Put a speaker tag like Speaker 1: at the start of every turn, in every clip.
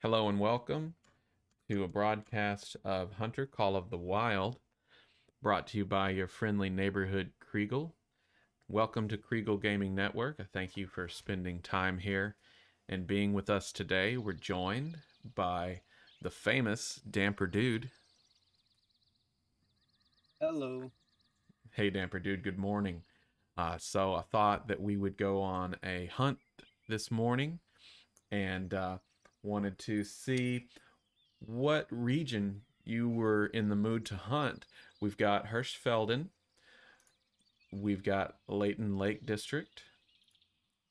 Speaker 1: Hello and welcome to a broadcast of Hunter Call of the Wild, brought to you by your friendly neighborhood Kriegel. Welcome to Kriegel Gaming Network. I thank you for spending time here and being with us today. We're joined by the famous Damper Dude.
Speaker 2: Hello.
Speaker 1: Hey, Damper Dude, good morning. So I thought that we would go on a hunt this morning and wanted to see what region you were in the mood to hunt. We've got Hirschfelden, we've got Leighton Lake District,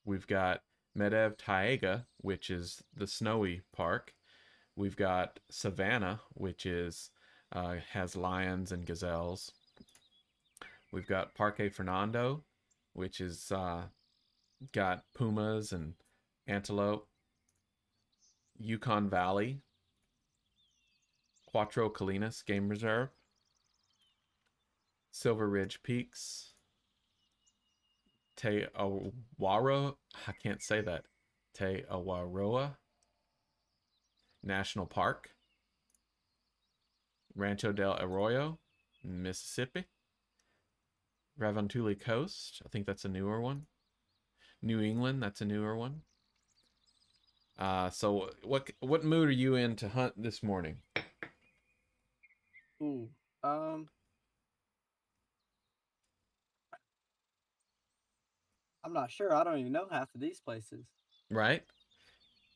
Speaker 1: we've got Medev Taiga, which is the snowy park. We've got Savannah, which is has lions and gazelles. We've got Parque Fernando, which is got pumas and antelope. Yukon Valley, Cuatro Colinas Game Reserve, Silver Ridge Peaks, Te Awaro, I can't say that. Te Awaroa National Park, Rancho del Arroyo, Mississippi, Ravantuli Coast, I think that's a newer one. New England, that's a newer one. So what mood are you in to hunt this morning?
Speaker 2: Ooh. Um, I'm not sure. I don't even know half of these places.
Speaker 1: Right?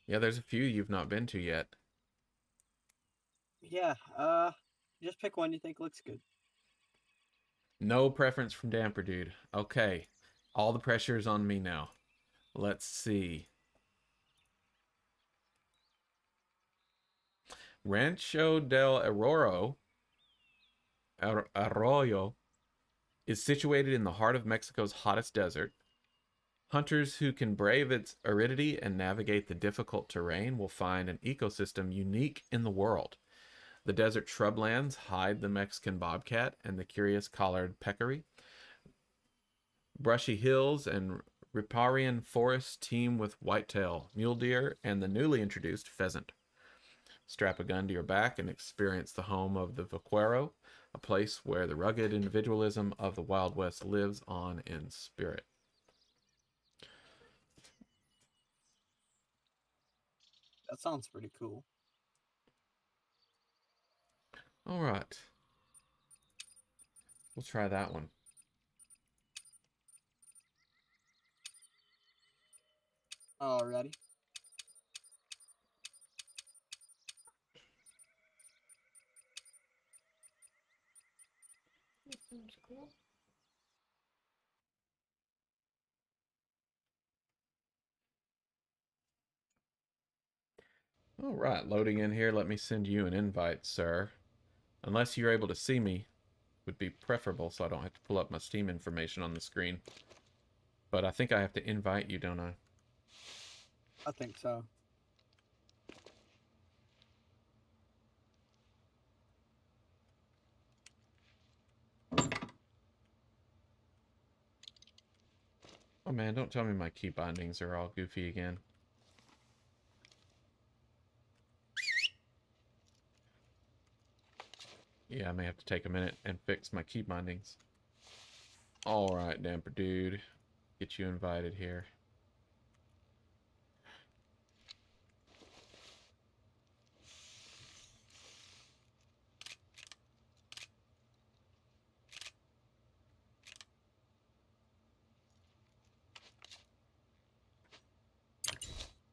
Speaker 1: Yeah, there's a few you've not been to yet.
Speaker 2: Yeah, just pick one you think looks good.
Speaker 1: No preference from Damper Dude. Okay, all the pressure is on me now. Let's see. Rancho del Arroyo is situated in the heart of Mexico's hottest desert. Hunters who can brave its aridity and navigate the difficult terrain will find an ecosystem unique in the world. The desert shrublands hide the Mexican bobcat and the curious collared peccary. Brushy hills and riparian forests teem with whitetail, mule deer, and the newly introduced pheasant. Strap a gun to your back and experience the home of the vaquero, a place where the rugged individualism of the Wild West lives on in spirit.
Speaker 2: That sounds pretty cool.
Speaker 1: All right, we'll try that one.
Speaker 2: Alrighty.
Speaker 1: All right, loading in here. Let me send you an invite, sir. Unless you're able to see me, would be preferable so I don't have to pull up my Steam information on the screen. But I think I have to invite you, don't I?
Speaker 2: I think so.
Speaker 1: Oh man, don't tell me my key bindings are all goofy again. Yeah, I may have to take a minute and fix my key bindings. Alright, Damper Dude. Get you invited here.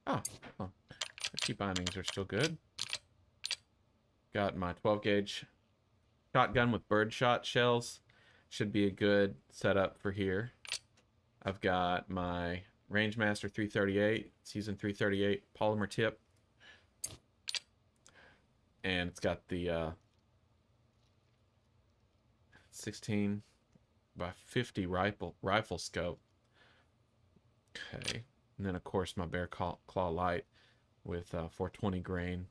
Speaker 1: Oh, oh, the key bindings are still good. Got my 12 gauge shotgun with birdshot shells. Should be a good setup for here. I've got my Rangemaster 338, Season 338 polymer tip. And it's got the 16 by 50 rifle scope. Okay. And then, of course, my Bear Claw Light with 420 grain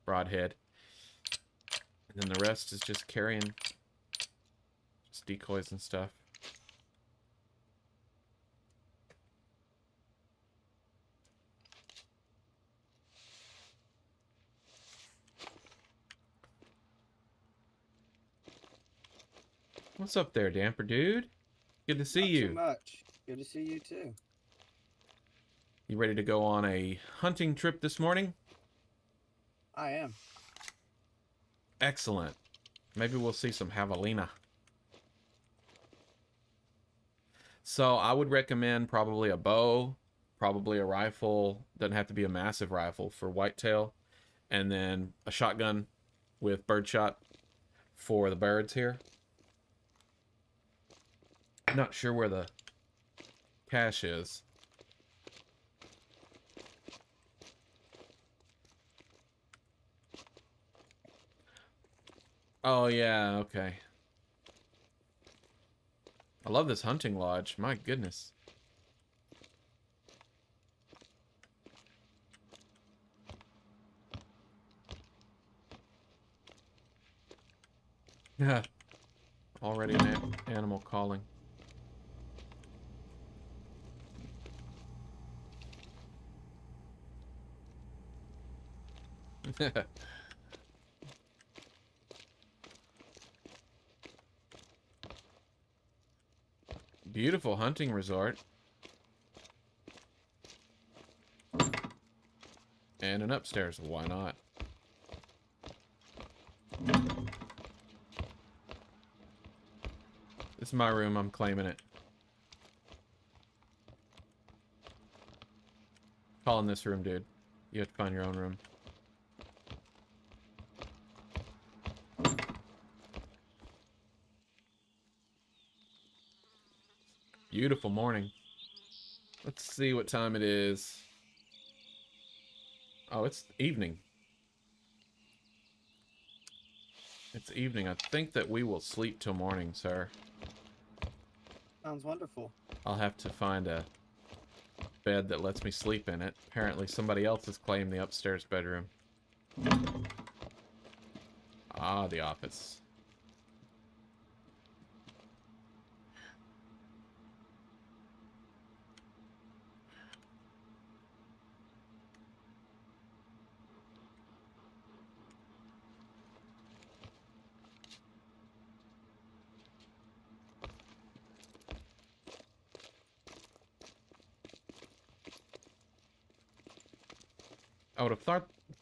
Speaker 1: broadhead. And then the rest is just carrying just decoys and stuff. What's up there, Damper Dude? Good to see
Speaker 2: Not too
Speaker 1: you.
Speaker 2: much. Good to see you too.
Speaker 1: You ready to go on a hunting trip this morning?
Speaker 2: I am.
Speaker 1: Excellent. Maybe we'll see some javelina. So I would recommend probably a bow, probably a rifle. Doesn't have to be a massive rifle for whitetail. And then a shotgun with birdshot for the birds here. Not sure where the cache is. Oh, yeah, okay. I love this hunting lodge. My goodness. Yeah. Already an animal calling. Beautiful hunting resort. And an upstairs. Why not? This is my room. I'm claiming it. Calling this room, dude. You have to find your own room. Beautiful morning. Let's see what time it is. Oh, it's evening. It's evening. I think that we will sleep till morning, sir.
Speaker 2: Sounds wonderful.
Speaker 1: I'll have to find a bed that lets me sleep in it. Apparently somebody else has claimed the upstairs bedroom. Ah, the office.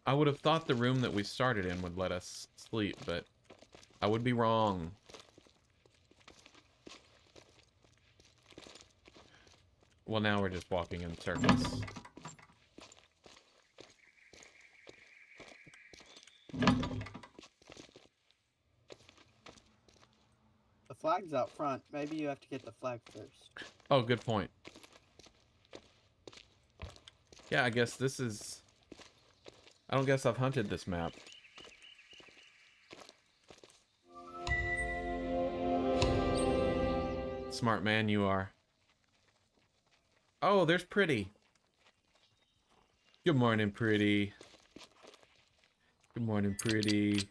Speaker 1: I would have thought the room that we started in would let us sleep, but I would be wrong. Well, now we're just walking in circles.
Speaker 2: The flag's out front. Maybe you have to get the flag first.
Speaker 1: Oh, good point. Yeah, I guess this is... I don't guess I've hunted this map. Smart man you are. Oh, there's Pretty. Good morning, Pretty. Good morning, Pretty.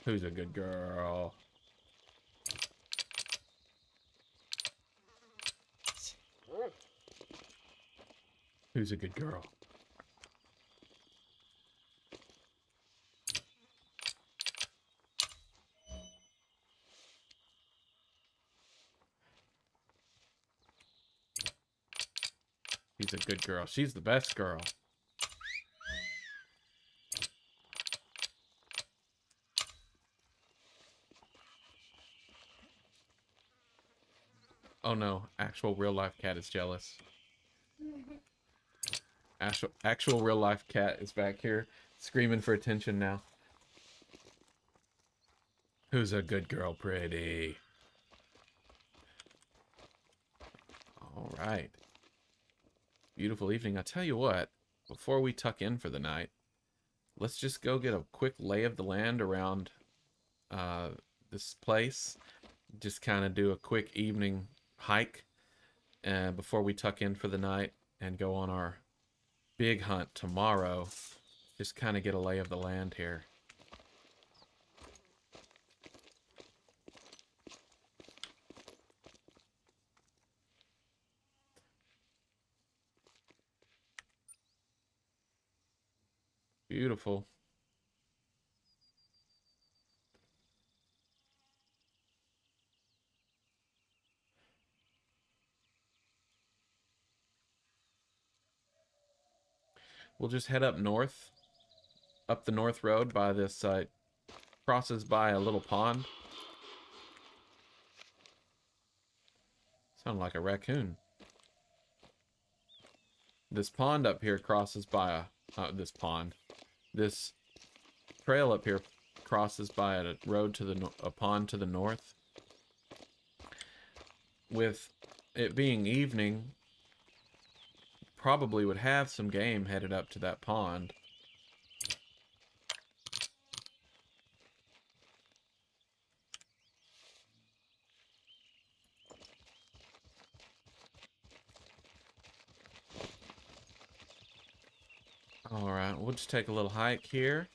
Speaker 1: Who's a good girl? Who's a good girl? She's a good girl. She's the best girl. Oh no, actual real life cat is jealous. Actual real life cat is back here screaming for attention now. Who's a good girl, Pretty? All right. Beautiful evening. I tell you what, before we tuck in for the night, let's just go get a quick lay of the land around this place. Just kind of do a quick evening hike before we tuck in for the night and go on our big hunt tomorrow. Just kind of get a lay of the land here. Beautiful. We'll just head up north, up the north road by this, crosses by a little pond. Sound like a raccoon. This pond up here crosses by this trail up here crosses by a road to a pond to the north. With it being evening, probably would have some game headed up to that pond. Alright, we'll just take a little hike here.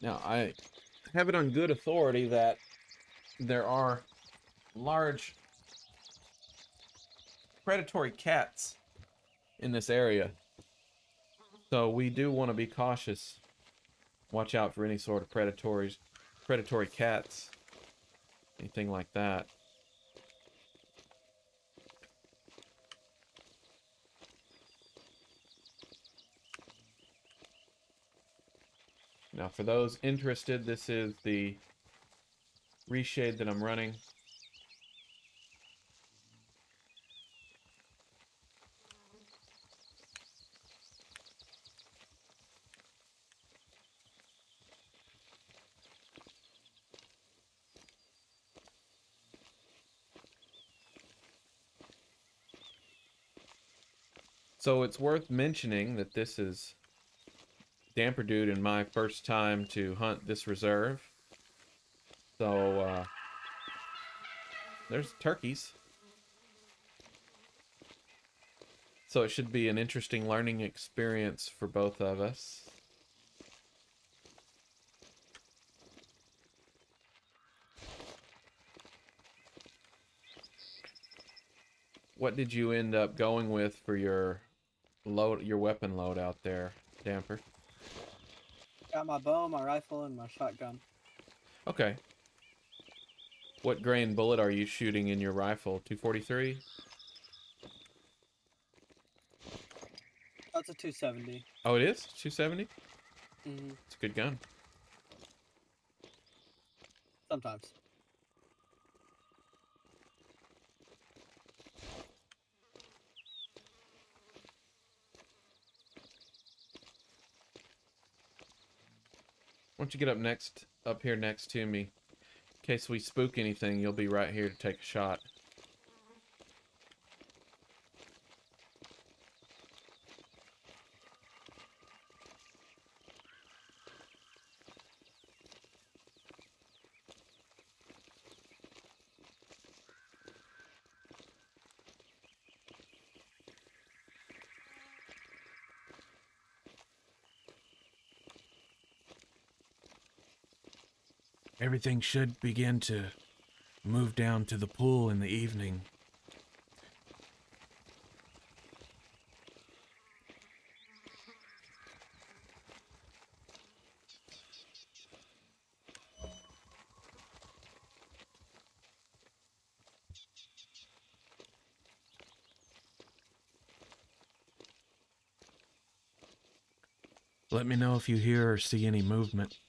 Speaker 1: Now, I have it on good authority that there are large predatory cats in this area. So we do want to be cautious. Watch out for any sort of predatory cats. Anything like that. Now, for those interested, this is the reshade that I'm running. So it's worth mentioning that this is Damper Dude and my first time to hunt this reserve. So, there's turkeys. So it should be an interesting learning experience for both of us. What did you end up going with for your weapon load out there, Damper?
Speaker 2: Got my bow, my rifle, and my shotgun.
Speaker 1: Okay. What grain bullet are you shooting in your rifle? 243?
Speaker 2: That's a 270.
Speaker 1: Oh, it is? 270?
Speaker 2: Mm-hmm.
Speaker 1: It's a good gun.
Speaker 2: Sometimes.
Speaker 1: Why don't you get up here next to me? In case we spook anything, you'll be right here to take a shot. Everything should begin to move down to the pool in the evening. Let me know if you hear or see any movement.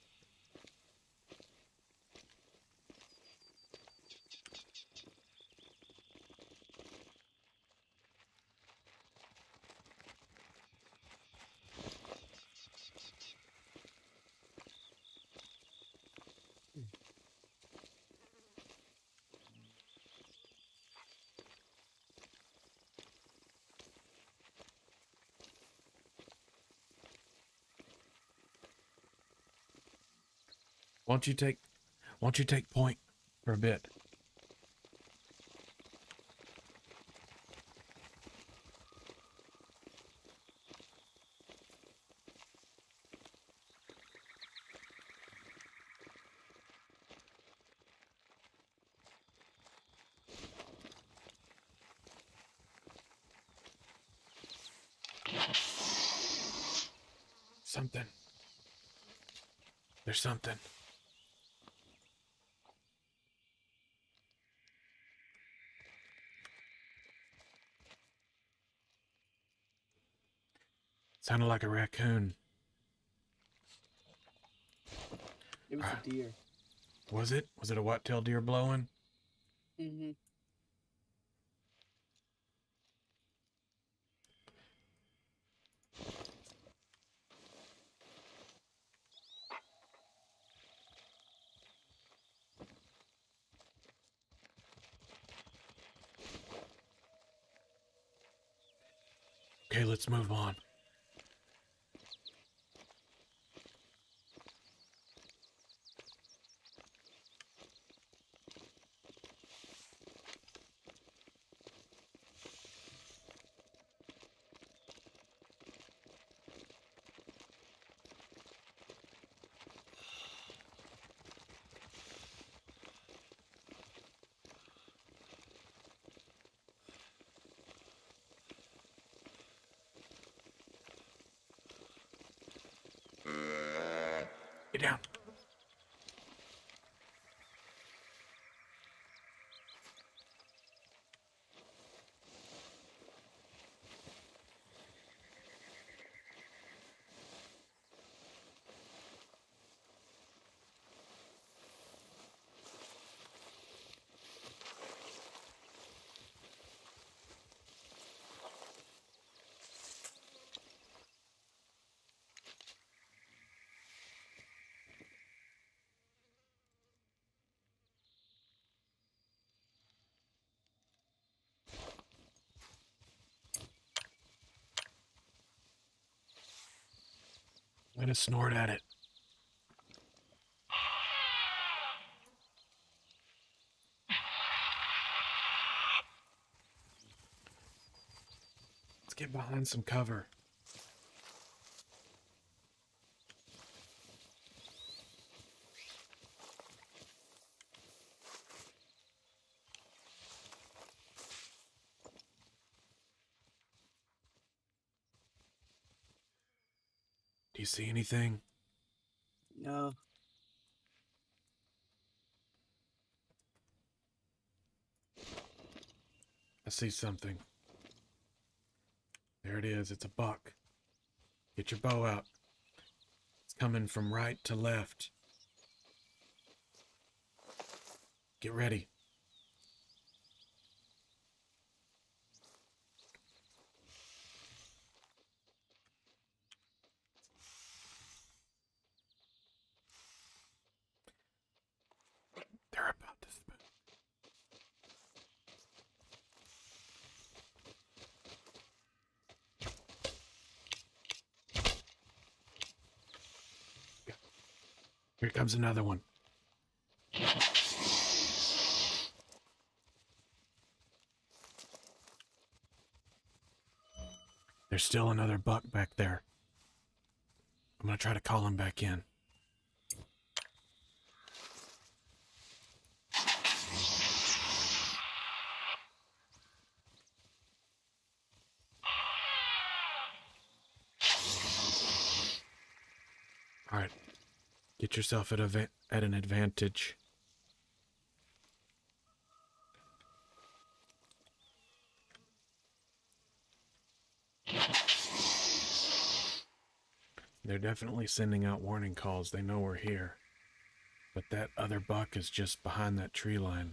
Speaker 1: Won't you take point for a bit? Something. There's something. Sounded like a raccoon.
Speaker 2: It was a deer.
Speaker 1: Was it? Was it a white-tailed deer blowing?
Speaker 2: Mm-hmm.
Speaker 1: Okay, let's move on. Get down. I'm gonna snort at it. Let's get behind some cover. Do you see anything?
Speaker 2: No.
Speaker 1: I see something. There it is. It's a buck. Get your bow out. It's coming from right to left. Get ready. They're about to spook. Here comes another one. There's still another buck back there. I'm gonna try to call him back in. All right, get yourself at an advantage. They're definitely sending out warning calls. They know we're here. But that other buck is just behind that tree line.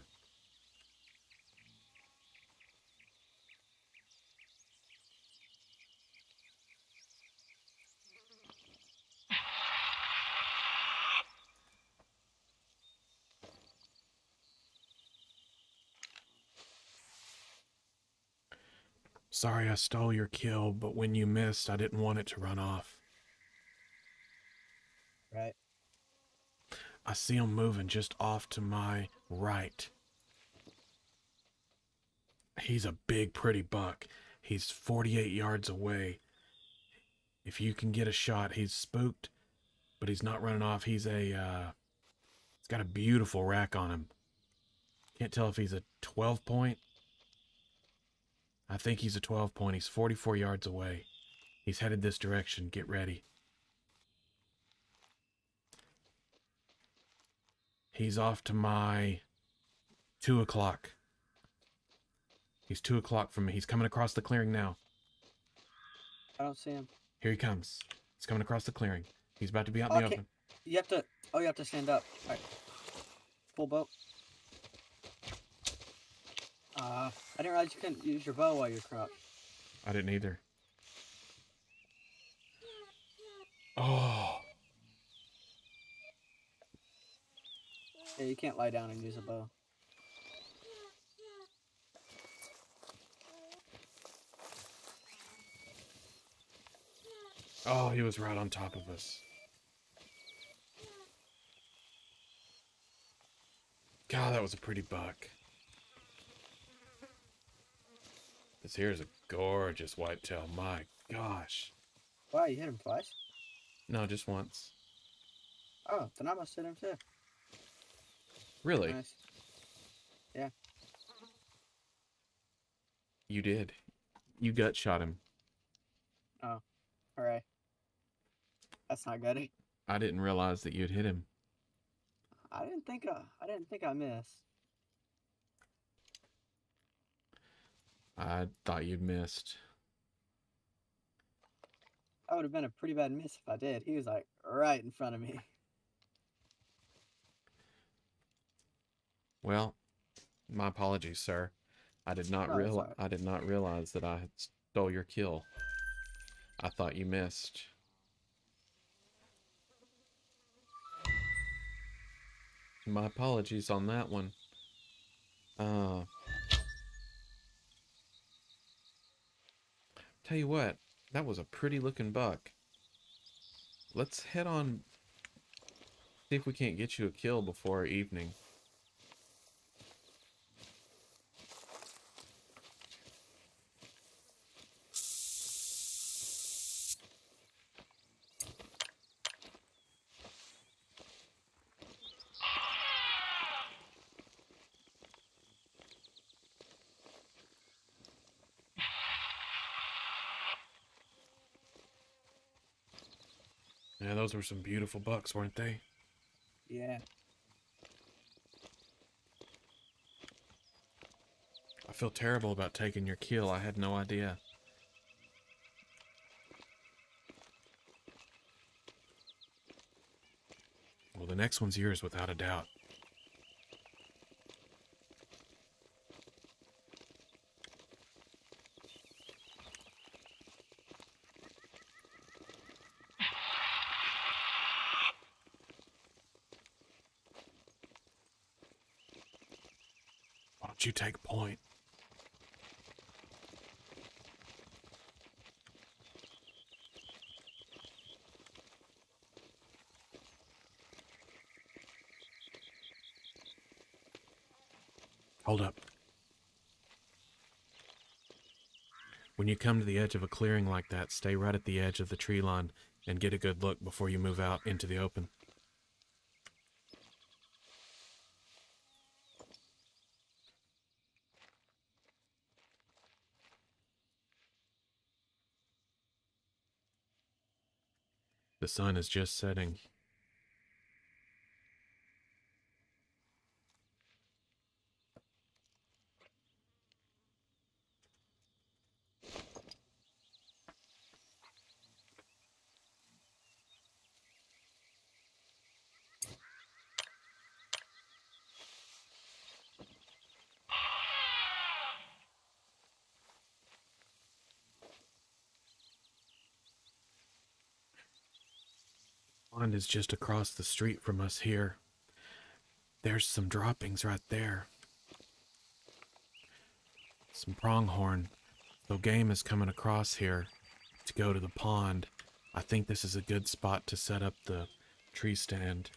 Speaker 1: Sorry I stole your kill, but when you missed, I didn't want it to run off.
Speaker 2: Right.
Speaker 1: I see him moving just off to my right. He's a big, pretty buck. He's 48 yards away. If you can get a shot, he's spooked, but he's not running off. He's got a beautiful rack on him. Can't tell if he's a 12 point. I think he's a 12 point. He's 44 yards away. He's headed this direction. Get ready. He's off to my 2 o'clock. He's 2 o'clock from me. He's coming across the clearing now.
Speaker 2: I don't see him.
Speaker 1: Here he comes. He's coming across the clearing. He's about to be out in
Speaker 2: Oh,
Speaker 1: the
Speaker 2: okay.
Speaker 1: open.
Speaker 2: You have to. Oh, you have to stand up. All right. Full boat. I didn't realize you couldn't use your bow while you're crouched.
Speaker 1: I didn't either. Oh.
Speaker 2: Yeah, you can't lie down and use a bow.
Speaker 1: Oh, he was right on top of us. God, that was a pretty buck. This here's a gorgeous whitetail. My gosh.
Speaker 2: Wow, you hit him twice?
Speaker 1: No, just once.
Speaker 2: Oh, then I must hit him too.
Speaker 1: Really?
Speaker 2: Nice. Yeah.
Speaker 1: You did. You gut shot him.
Speaker 2: Oh, hooray. That's not good.
Speaker 1: I didn't realize that you'd hit him.
Speaker 2: I didn't think I missed.
Speaker 1: I thought you'd missed.
Speaker 2: That would have been a pretty bad miss if I did. He was like right in front of me.
Speaker 1: Well, my apologies, sir. I did not
Speaker 2: No, it's all right.
Speaker 1: I did not realize that I had stole your kill. I thought you missed. My apologies on that one. Tell you what, that was a pretty looking buck. Let's head on, see if we can't get you a kill before evening. Yeah, those were some beautiful bucks, weren't they?
Speaker 2: Yeah.
Speaker 1: I feel terrible about taking your kill. I had no idea. Well, the next one's yours without a doubt. Why don't you take point? Hold up. When you come to the edge of a clearing like that, stay right at the edge of the tree line and get a good look before you move out into the open. The sun is just setting. Pond is just across the street from us here. There's some droppings right there. Some pronghorn. So game is coming across here to go to the pond. I think this is a good spot to set up the tree stand.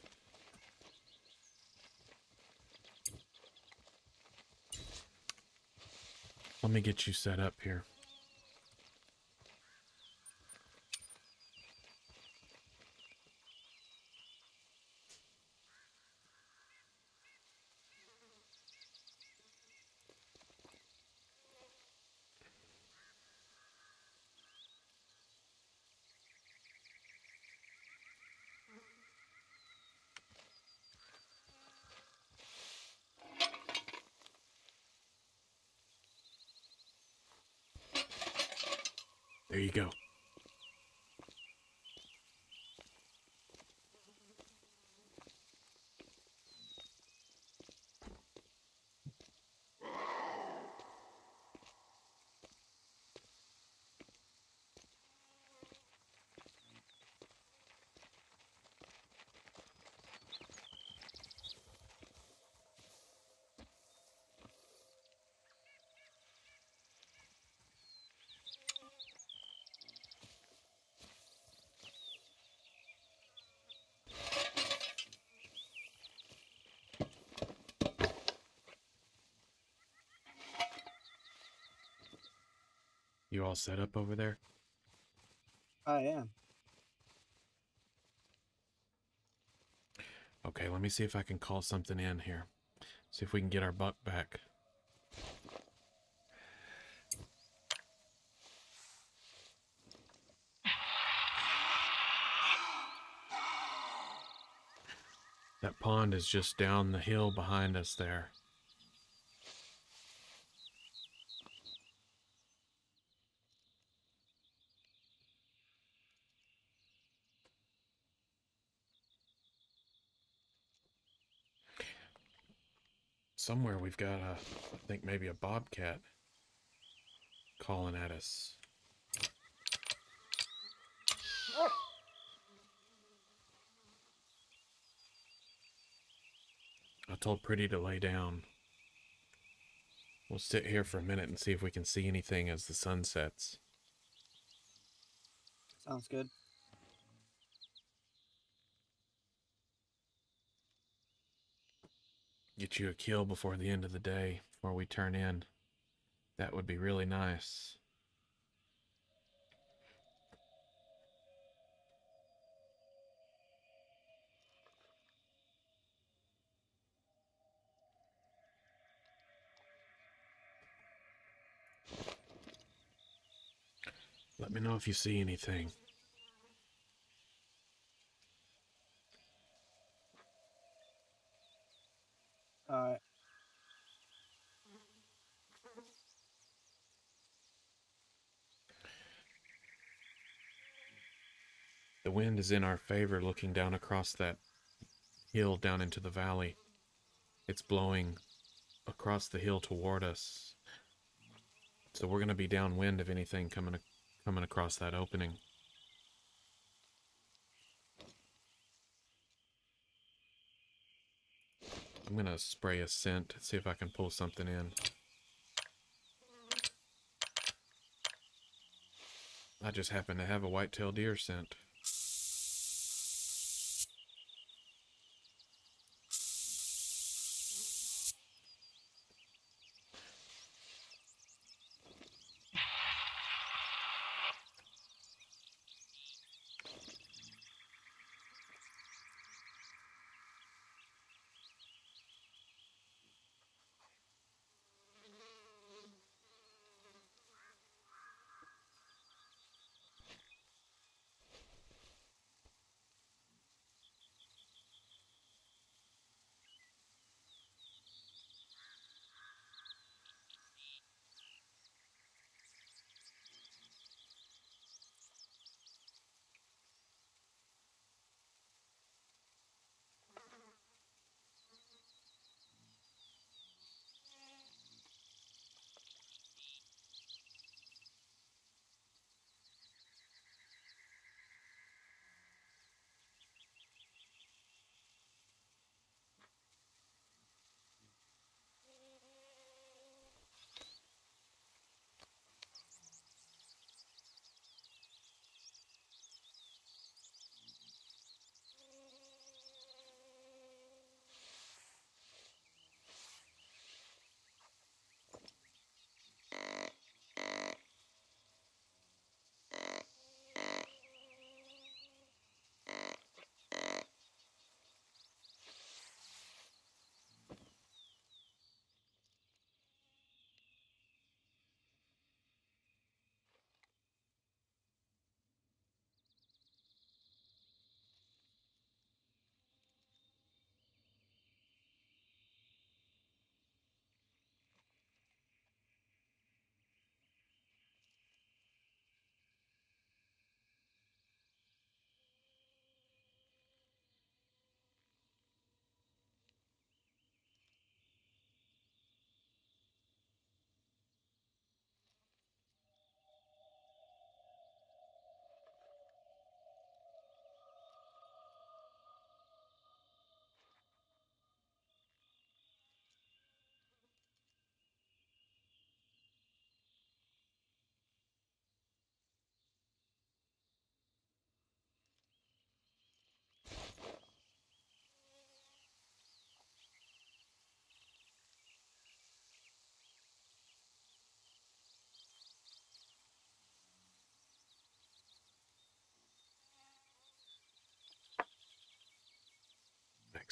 Speaker 1: Let me get you set up here. There you go. You all set up over there?
Speaker 2: I am.
Speaker 1: Okay, let me see if I can call something in here. See if we can get our buck back. That pond is just down the hill behind us there. Somewhere we've got I think maybe a bobcat calling at us. I told Pretty to lay down. We'll sit here for a minute and see if we can see anything as the sun sets.
Speaker 2: Sounds good.
Speaker 1: Get you a kill before the end of the day, before we turn in. That would be really nice. Let me know if you see anything.
Speaker 2: Alright.
Speaker 1: The wind is in our favor looking down across that hill down into the valley. It's blowing across the hill toward us. So we're going to be downwind of anything coming across that opening. I'm going to spray a scent, see if I can pull something in. I just happen to have a white-tailed deer scent.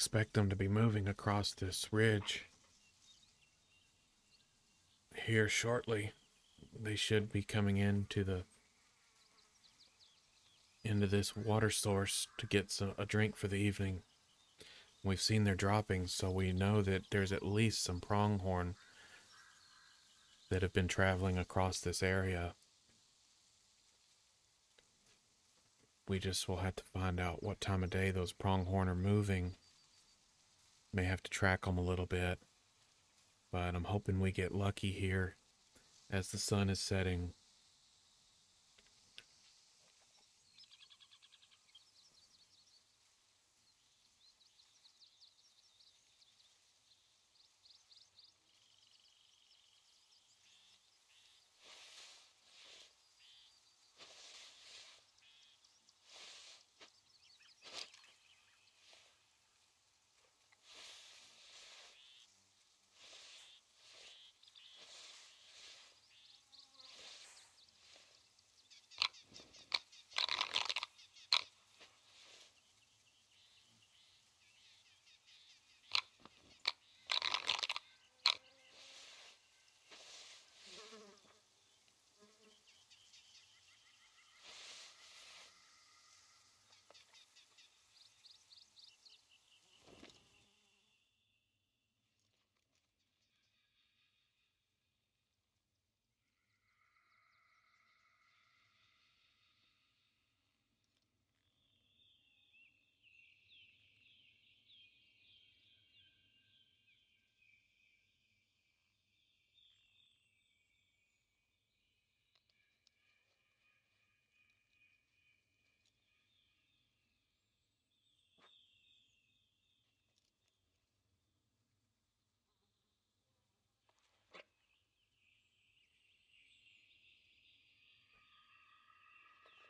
Speaker 1: Expect them to be moving across this ridge here shortly. They should be coming into this water source to get a drink for the evening. We've seen their droppings, so we know that there's at least some pronghorn that have been traveling across this area. We just will have to find out what time of day those pronghorn are moving. May have to track them a little bit, but I'm hoping we get lucky here as the sun is setting.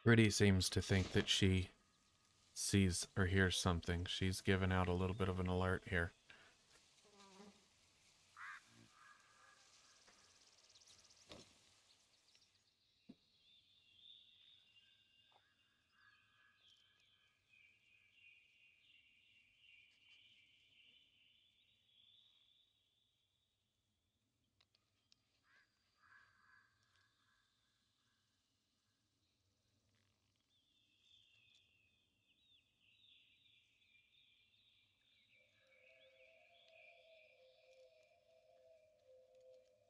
Speaker 1: Pretty seems to think that she sees or hears something. She's given out a little bit of an alert here.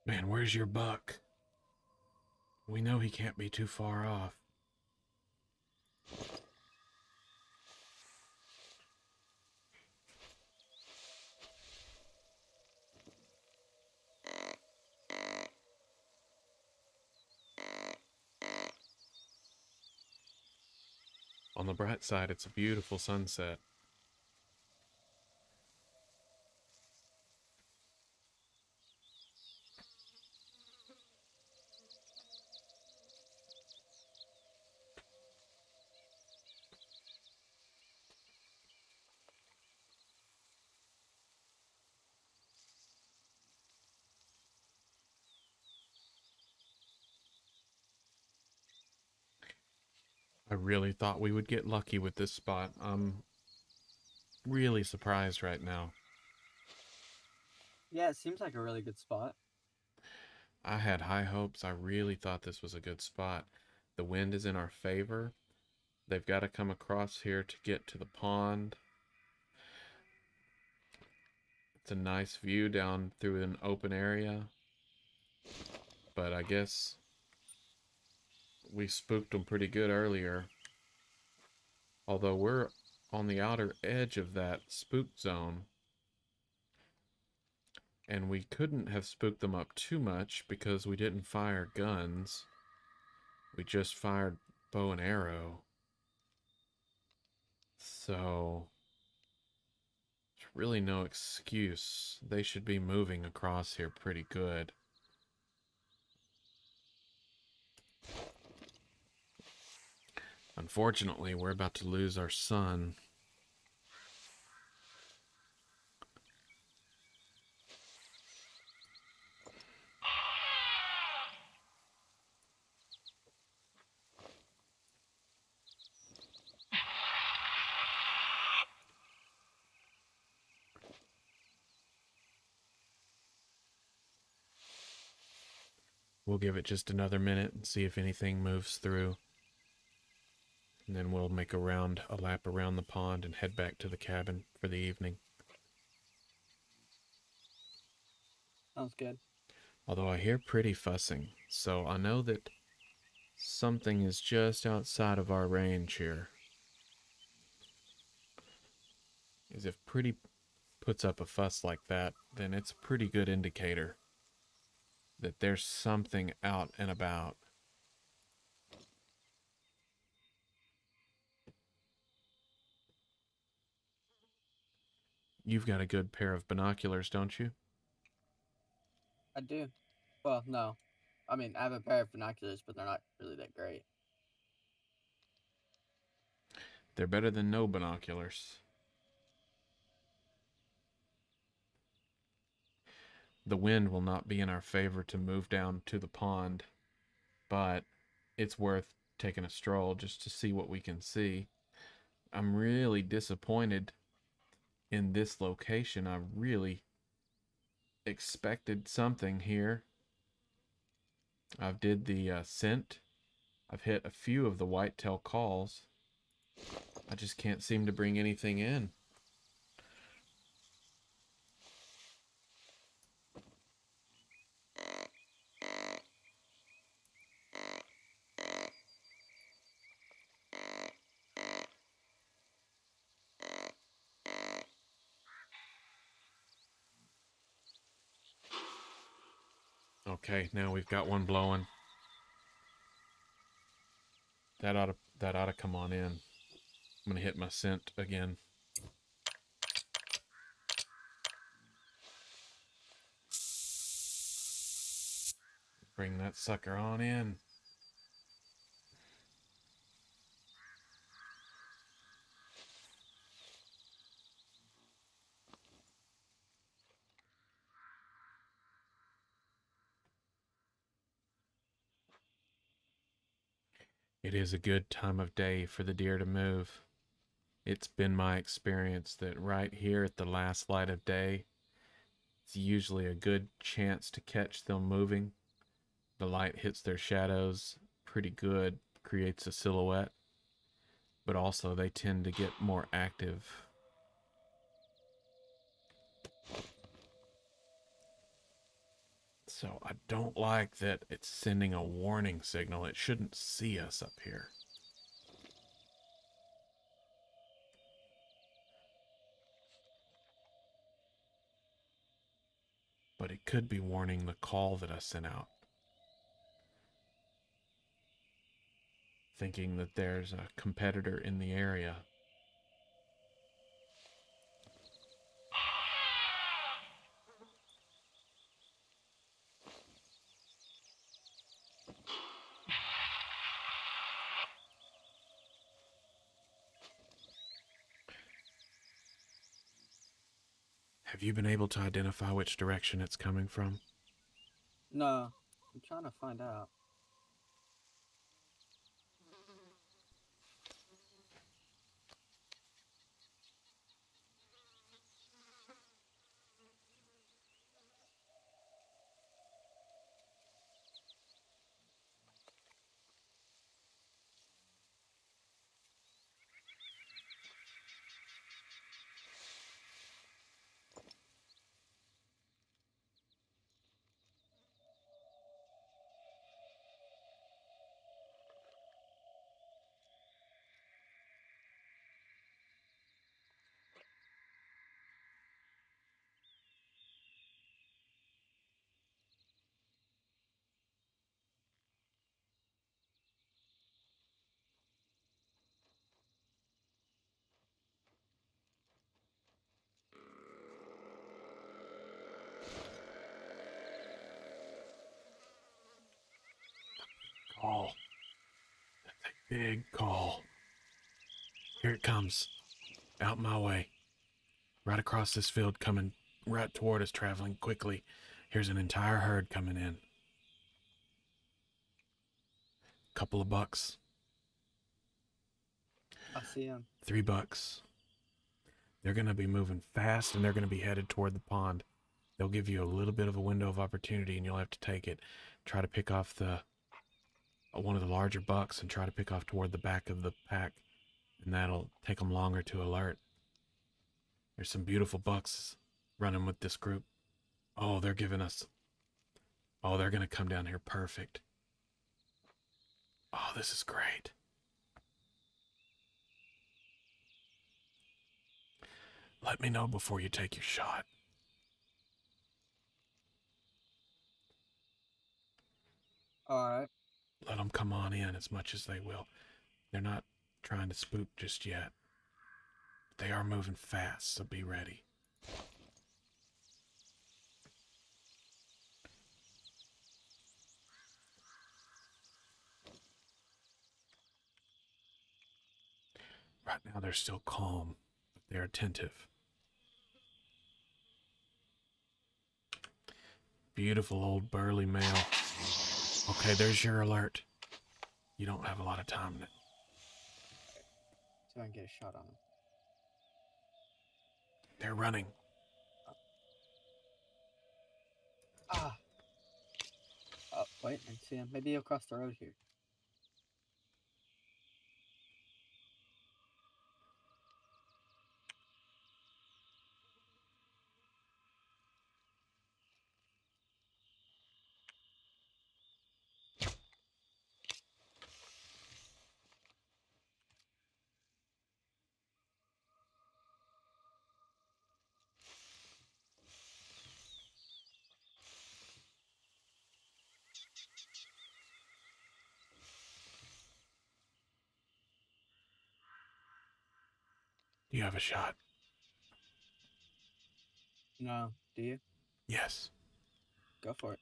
Speaker 1: Man, where's your buck? We know he can't be too far off. On the bright side, it's a beautiful sunset. I really thought we would get lucky with this spot. I'm really surprised right now.
Speaker 2: Yeah, it seems like a really good spot.
Speaker 1: I had high hopes. I really thought this was a good spot. The wind is in our favor. They've got to come across here to get to the pond. It's a nice view down through an open area. But I guess we spooked them pretty good earlier. Although we're on the outer edge of that spook zone. And we couldn't have spooked them up too much because we didn't fire guns. We just fired bow and arrow. So there's really no excuse. They should be moving across here pretty good. Unfortunately, we're about to lose our sun. We'll give it just another minute and see if anything moves through. And then we'll make a lap around the pond and head back to the cabin for the evening.
Speaker 2: Sounds good.
Speaker 1: Although I hear pretty fussing, so I know that something is just outside of our range here. As if Pretty puts up a fuss like that, then it's a pretty good indicator that there's something out and about. You've got a good pair of binoculars, don't you?
Speaker 2: I do. Well, no. I mean, I have a pair of binoculars, but they're not really that great.
Speaker 1: They're better than no binoculars. The wind will not be in our favor to move down to the pond, but it's worth taking a stroll just to see what we can see. I'm really disappointed in this location. I really expected something here. I've did the scent. I've hit a few of the whitetail calls. I just can't seem to bring anything in. Okay, now we've got one blowing. That ought to come on in. I'm gonna hit my scent again. Bring that sucker on in. It is a good time of day for the deer to move. It's been my experience that right here at the last light of day, it's usually a good chance to catch them moving. The light hits their shadows pretty good, creates a silhouette, but also they tend to get more active. So I don't like that it's sending a warning signal. It shouldn't see us up here. But it could be warning the call that I sent out, thinking that there's a competitor in the area. Have you been able to identify which direction it's coming from?
Speaker 2: No, I'm trying to find out.
Speaker 1: Call. That's a big call. Here it comes. Out my way. Right across this field, coming right toward us, traveling quickly. Here's an entire herd coming in. Couple of bucks.
Speaker 2: I see him.
Speaker 1: $3. They're going to be moving fast and they're going to be headed toward the pond. They'll give you a little bit of a window of opportunity and you'll have to take it. try to pick off the one of the larger bucks and try to pick off toward the back of the pack, and that'll take them longer to alert. There's some beautiful bucks running with this group. Oh, they're giving us. Oh, they're gonna come down here perfect. Oh, this is great. Let me know before you take your shot.
Speaker 2: Alright.
Speaker 1: Let them come on in as much as they will. They're not trying to spook just yet. They are moving fast, so be ready. Right now they're still calm, but they're attentive. Beautiful old burly male. Okay, there's your alert. You don't have a lot of time.
Speaker 2: So I can get a shot on him.
Speaker 1: They're running.
Speaker 2: Ah! Oh, wait, I see him. Maybe he'll cross the road here.
Speaker 1: You have a shot.
Speaker 2: No, do you?
Speaker 1: Yes.
Speaker 2: Go for it.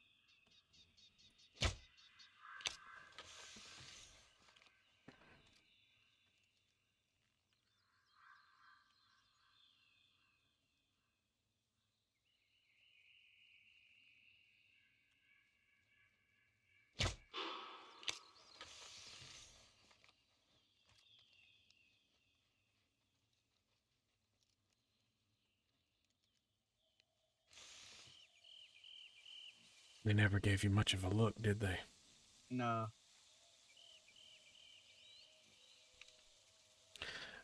Speaker 1: They never gave you much of a look, did they?
Speaker 2: No.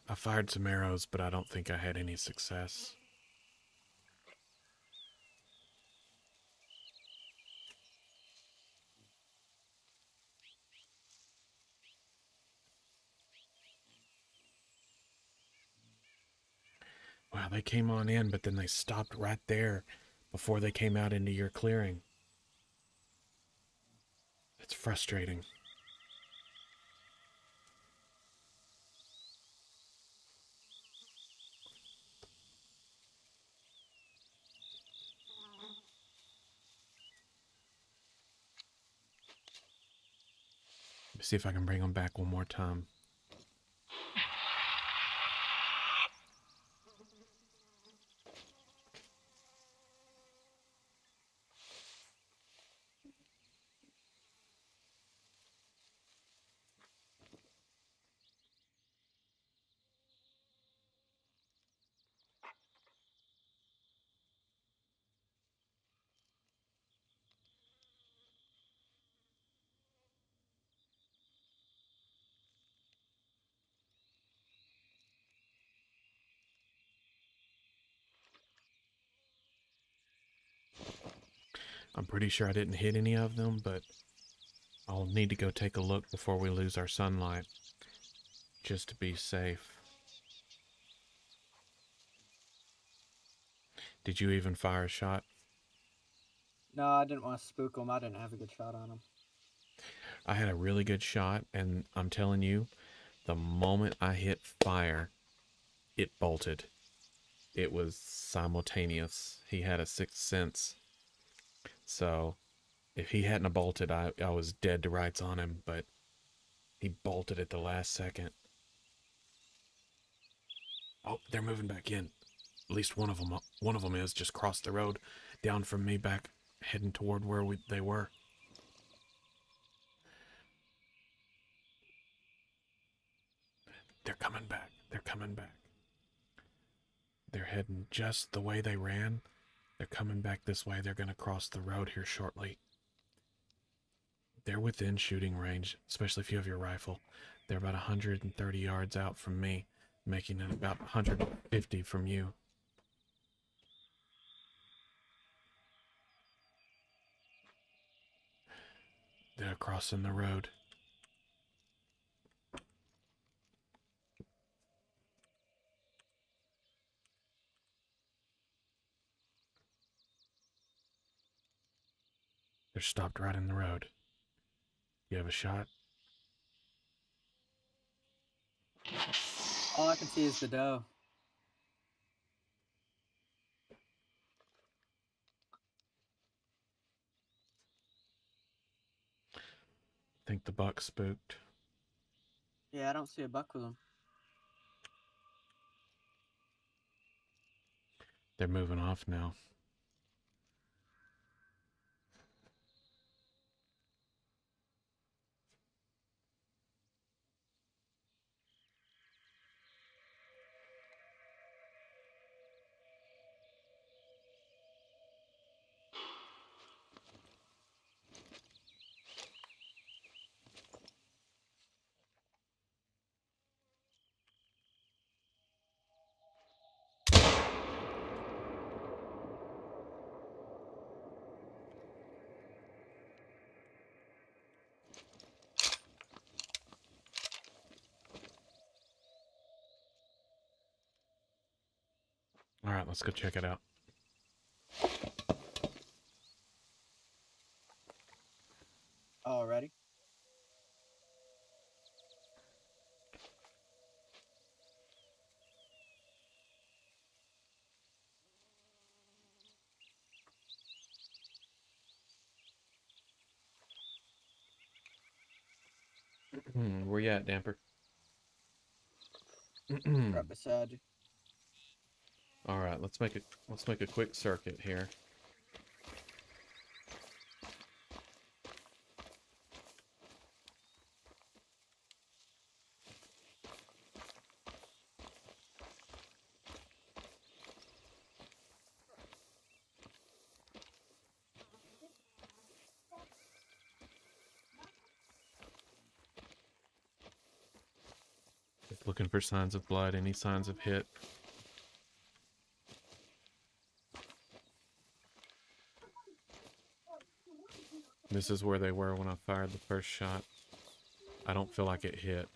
Speaker 1: I fired some arrows, but I don't think I had any success. Wow, they came on in, but then they stopped right there before they came out into your clearing. It's frustrating. Let me see if I can bring them back one more time. I'm pretty sure I didn't hit any of them, but I'll need to go take a look before we lose our sunlight, just to be safe. Did you even fire a shot?
Speaker 2: No, I didn't want to spook him. I didn't have a good shot on him.
Speaker 1: I had a really good shot, and I'm telling you, the moment I hit fire, it bolted. It was simultaneous. He had a sixth sense. So if he hadn't have bolted, I was dead to rights on him, but he bolted at the last second. Oh, they're moving back in. At least one of them is just crossed the road down from me, back heading toward where they were. They're coming back. They're coming back. They're heading just the way they ran. They're coming back this way. They're going to cross the road here shortly. They're within shooting range, especially if you have your rifle. They're about 130 yards out from me, making it about 150 from you. They're crossing the road. They're stopped right in the road. You have a shot?
Speaker 2: All I can see is the doe.
Speaker 1: Think the buck spooked.
Speaker 2: Yeah, I don't see a buck with him.
Speaker 1: They're moving off now. All right, let's go check it out.
Speaker 2: Already?
Speaker 1: Where you at, Damper?
Speaker 2: Right beside you.
Speaker 1: All right, let's make a quick circuit here. Just looking for signs of blood, any signs of hit. This is where they were when I fired the first shot. I don't feel like it hit.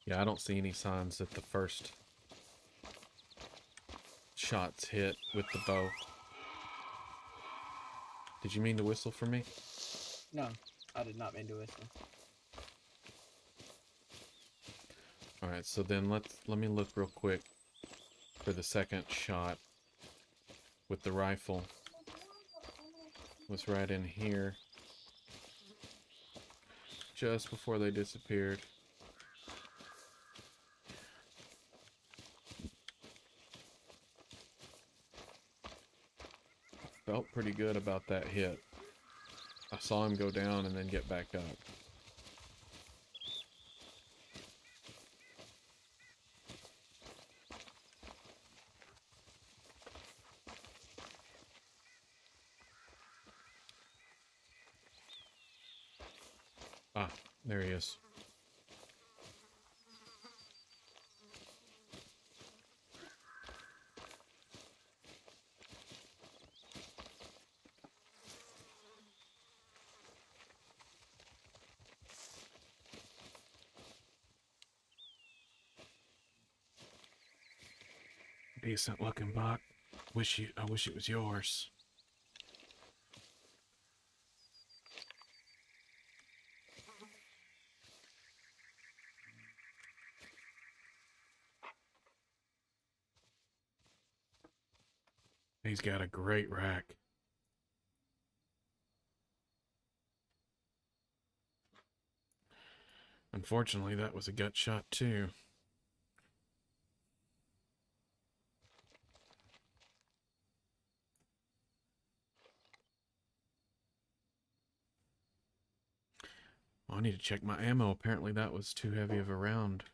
Speaker 1: Yeah, I don't see any signs that the first shots hit with the bow. Did you mean to whistle for me?
Speaker 2: No, I did not mean to whistle.
Speaker 1: All right, so then let me look real quick for the second shot with the rifle. Was right in here, just before they disappeared. Felt pretty good about that hit. I saw him go down and then get back up. Ah, there he is. Decent looking buck. I wish it was yours. He's got a great rack. Unfortunately, that was a gut shot too. Oh, I need to check my ammo. Apparently that was too heavy of a round.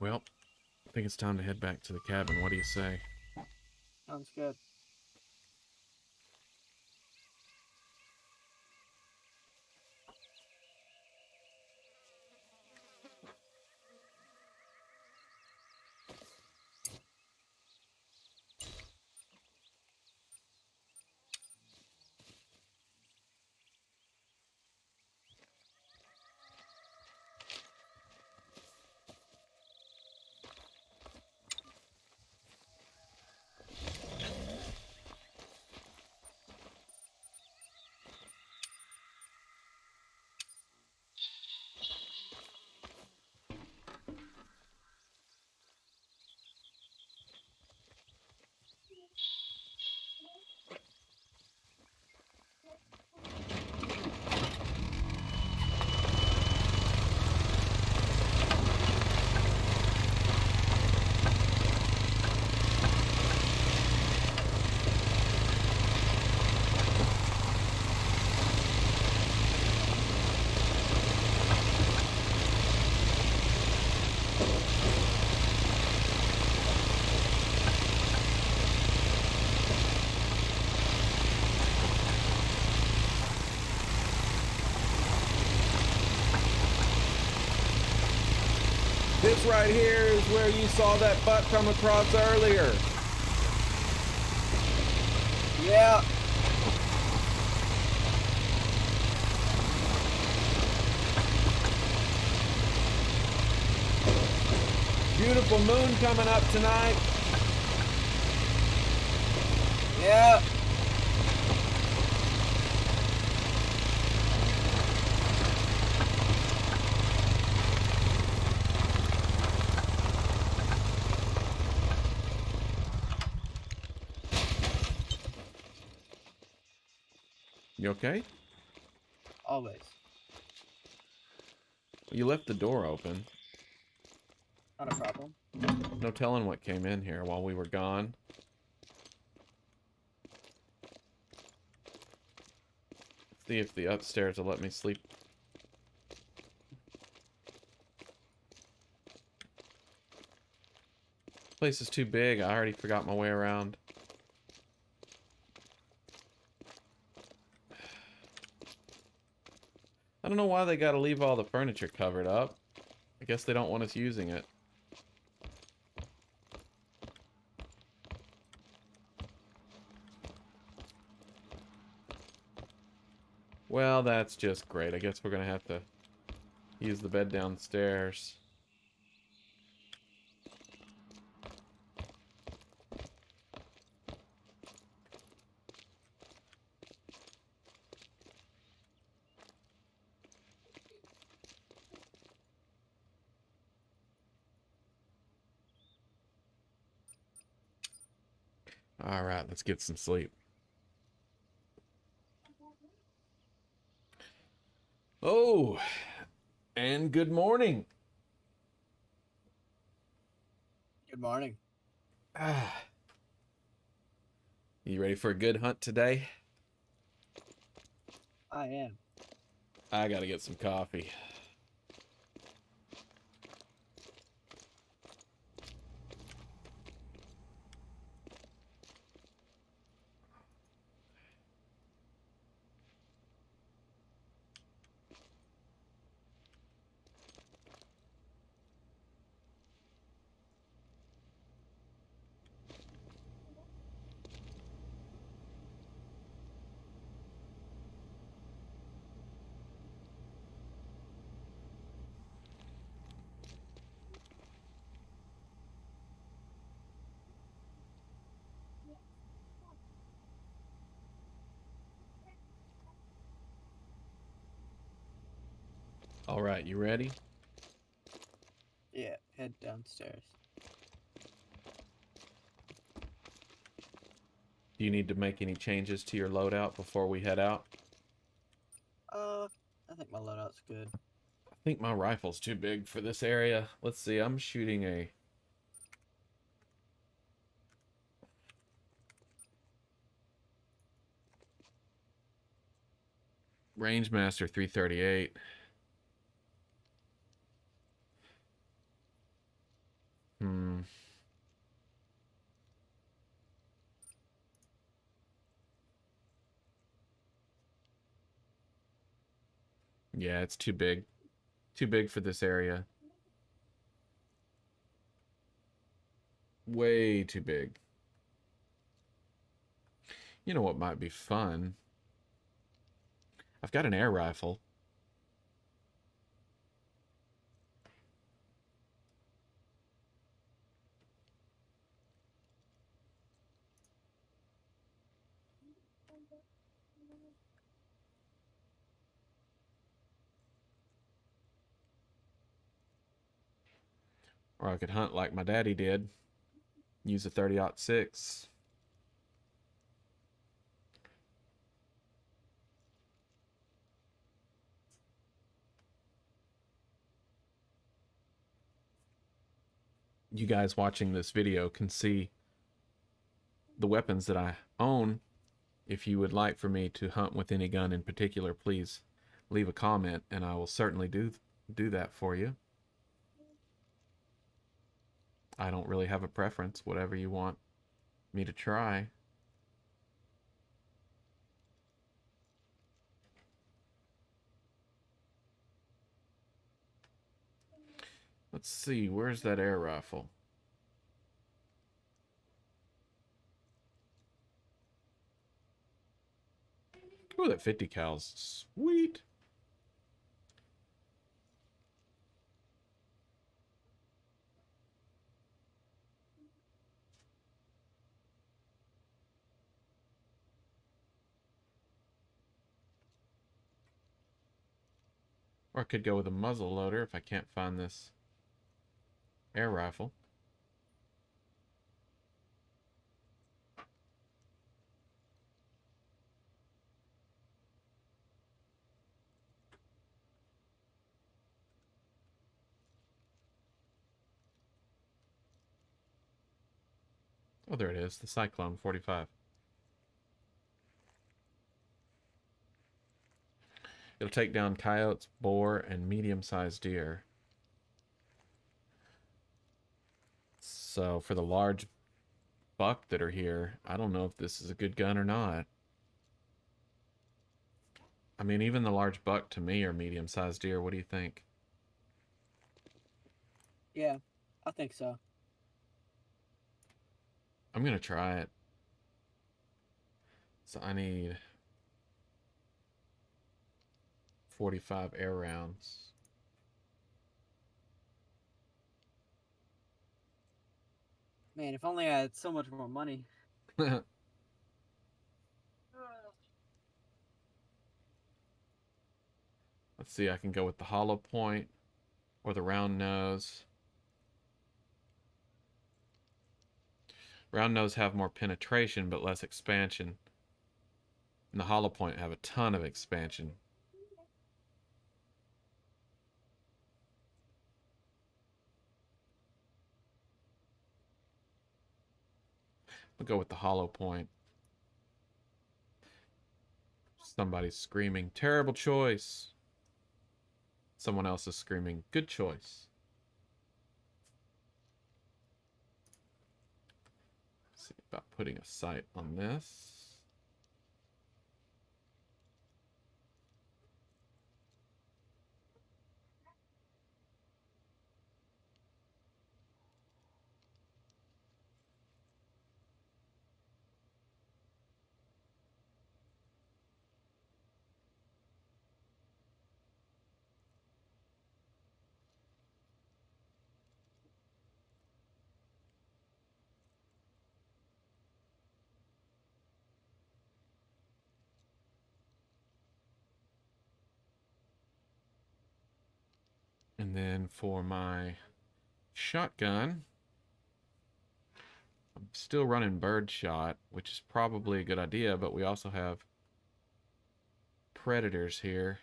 Speaker 1: Well, I think it's time to head back to the cabin. What do you say?
Speaker 2: Sounds good.
Speaker 1: This right here is where you saw that butt come across earlier.
Speaker 2: Yeah.
Speaker 1: Beautiful moon coming up tonight.
Speaker 2: Yeah.
Speaker 1: You okay?
Speaker 2: Always.
Speaker 1: You left the door open.
Speaker 2: Not a problem.
Speaker 1: No telling what came in here while we were gone. See if the upstairs will let me sleep. Place is too big. I already forgot my way around. I don't know why they gotta leave all the furniture covered up. I guess they don't want us using it. Well, that's just great. I guess we're gonna have to use the bed downstairs. All right, let's get some sleep. Oh, and good morning.
Speaker 2: Good morning.
Speaker 1: Ah, you ready for a good hunt today?
Speaker 2: I am.
Speaker 1: I gotta get some coffee. All right, you ready?
Speaker 2: Yeah, head downstairs.
Speaker 1: Do you need to make any changes to your loadout before we head out?
Speaker 2: I think my loadout's good.
Speaker 1: I think my rifle's too big for this area. Let's see, I'm shooting a Rangemaster 338. Hmm. Yeah, it's too big. Too big for this area. Way too big. You know what might be fun? I've got an air rifle. Or I could hunt like my daddy did. Use a 30-06. You guys watching this video can see the weapons that I own. If you would like for me to hunt with any gun in particular, please leave a comment and I will certainly do that for you. I don't really have a preference, whatever you want me to try. Let's see, where's that air rifle? Ooh, that 50 cal's sweet. Or I could go with a muzzle loader if I can't find this air rifle. Oh, there it is, the Cyclone 45. It'll take down coyotes, boar, and medium-sized deer. So for the large buck that are here, I don't know if this is a good gun or not. I mean, even the large buck to me are medium-sized deer. What do you think?
Speaker 2: Yeah, I think so.
Speaker 1: I'm gonna try it. So I need 45 air rounds.
Speaker 2: Man, if only I had so much more money.
Speaker 1: Let's see, I can go with the hollow point or the round nose. Round nose have more penetration but less expansion. And the hollow point have a ton of expansion. We'll go with the hollow point. Somebody's screaming, terrible choice. Someone else is screaming, good choice. Let's see about putting a sight on this. And then for my shotgun, I'm still running birdshot, which is probably a good idea, but we also have predators here.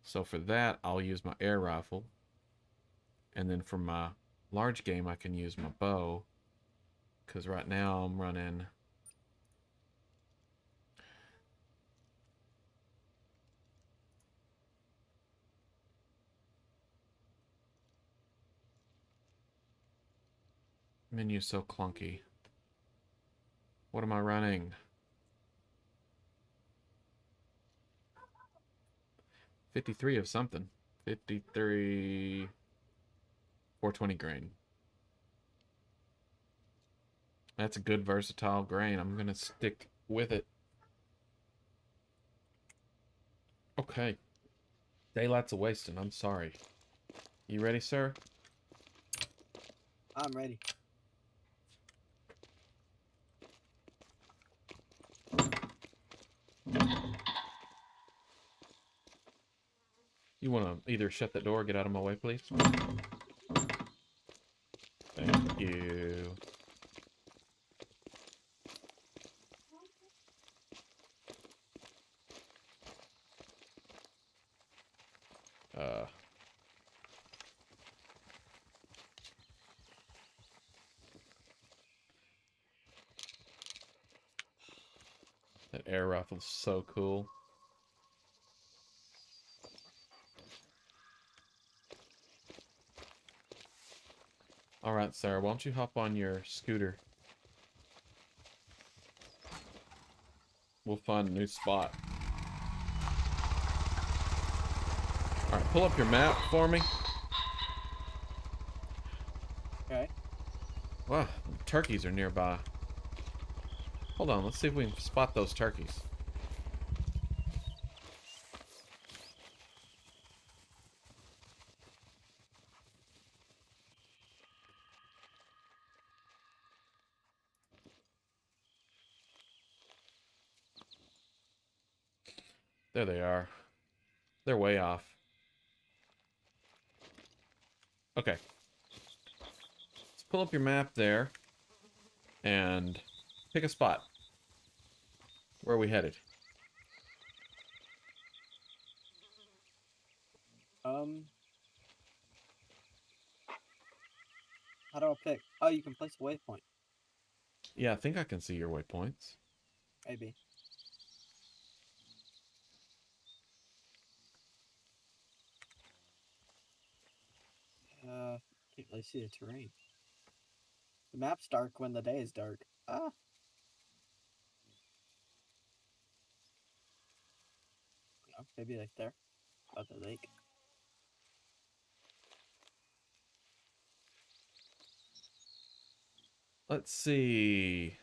Speaker 1: So for that, I'll use my air rifle. And then for my large game, I can use my bow. Because right now I'm running... Menu's so clunky. What am I running? 53 of something. 53... 420 grain. That's a good versatile grain. I'm going to stick with it. Okay. Daylight's a wasting. I'm sorry. You ready, sir?
Speaker 2: I'm ready.
Speaker 1: You want to either shut that door or get out of my way, please? Thank you. That air rifle's so cool. Alright, Sarah, why don't you hop on your scooter? We'll find a new spot. Alright, pull up your map for me.
Speaker 2: Okay.
Speaker 1: Wow, turkeys are nearby. Hold on, let's see if we can spot those turkeys. There they are. They're way off. Okay. Let's pull up your map there and pick a spot. Where are we headed?
Speaker 2: How do I pick? Oh, you can place a waypoint.
Speaker 1: Yeah, I think I can see your waypoints.
Speaker 2: Maybe. Can't really see the terrain. The map's dark when the day is dark. Ah. No, maybe like there. About the lake.
Speaker 1: Let's see.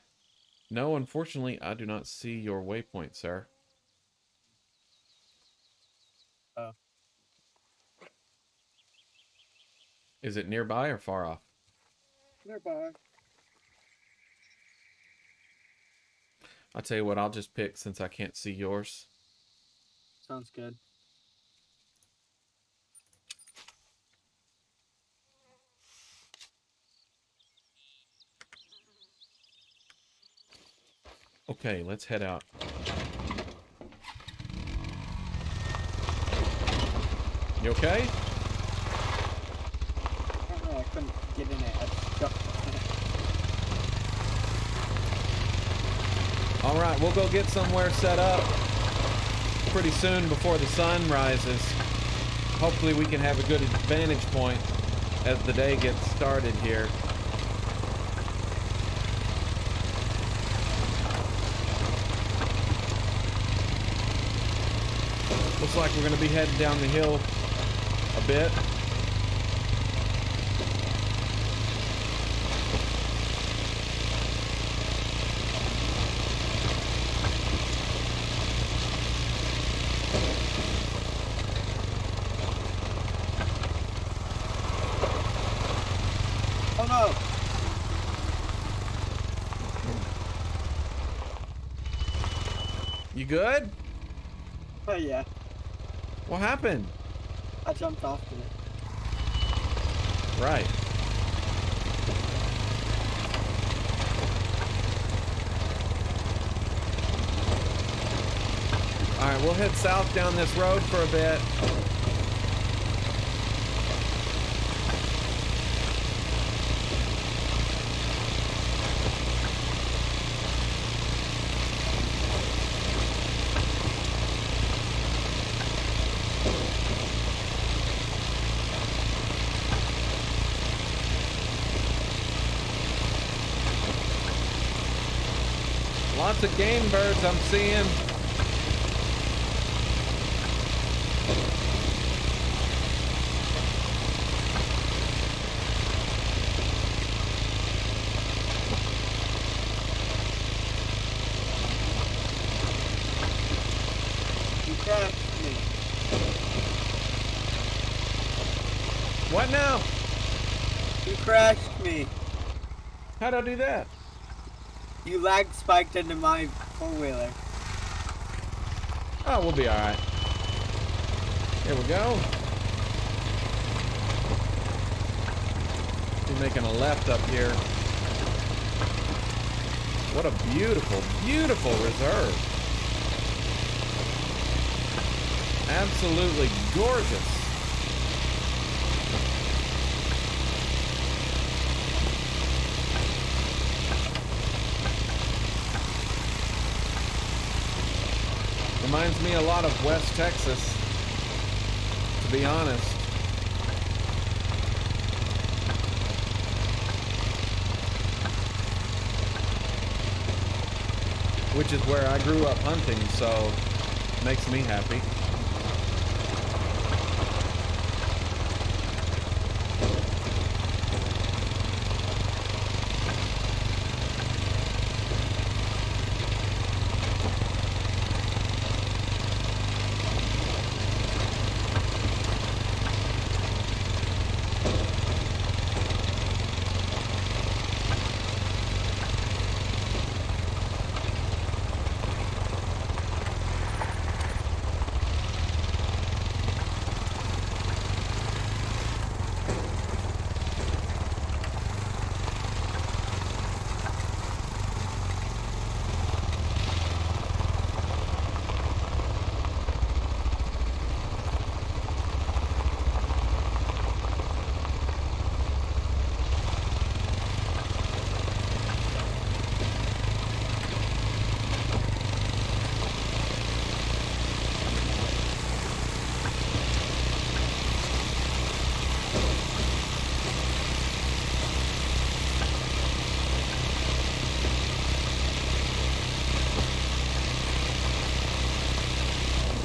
Speaker 1: No, unfortunately, I do not see your waypoint, sir.
Speaker 2: Oh.
Speaker 1: Is it nearby or far off?
Speaker 2: Nearby.
Speaker 1: I'll tell you what, I'll just pick since I can't see yours.
Speaker 2: Sounds good.
Speaker 1: Okay, let's head out. You okay?
Speaker 2: Apparently I couldn't get in it. I stuck in it.
Speaker 1: Alright, we'll go get somewhere set up pretty soon before the sun rises. Hopefully we can have a good vantage point as the day gets started here. Looks like we're going to be heading down the hill a bit.
Speaker 2: Oh no!
Speaker 1: You good?
Speaker 2: Oh yeah.
Speaker 1: What happened?
Speaker 2: I jumped off it.
Speaker 1: Right. Alright, we'll head south down this road for a bit. Lots of game birds I'm seeing.
Speaker 2: You crashed me.
Speaker 1: What now?
Speaker 2: You crashed me.
Speaker 1: How'd I do that?
Speaker 2: You lag spiked into my four-wheeler.
Speaker 1: Oh, we'll be alright. Here we go. We're making a left up here. What a beautiful, beautiful reserve. Absolutely gorgeous. Reminds me a lot of West Texas, to be honest. Which is where I grew up hunting, so makes me happy.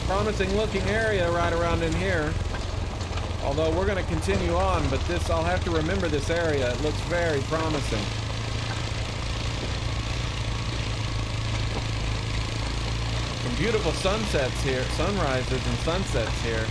Speaker 1: Promising looking area right around in here. Although we're going to continue on, but this, I'll have to remember this area. It looks very promising. Some beautiful sunsets here, sunrises and sunsets here.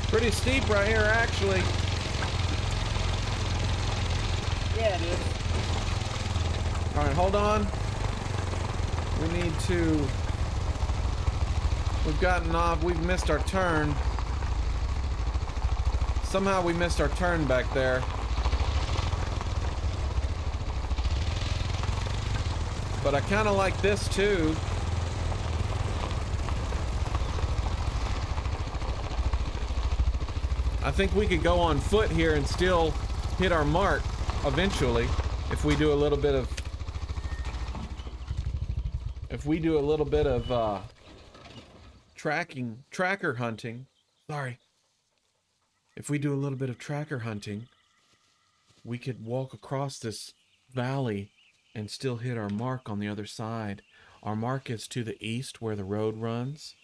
Speaker 1: Pretty steep right here, actually.
Speaker 2: Yeah, it is.
Speaker 1: All right, hold on. We need to... We've gotten off. We've missed our turn. Somehow we missed our turn back there. But I kind of like this too. I think we could go on foot here and still hit our mark eventually if we do a little bit of tracker hunting. Sorry. If we do a little bit of tracker hunting, we could walk across this valley and still hit our mark on the other side. Our mark is to the east where the road runs,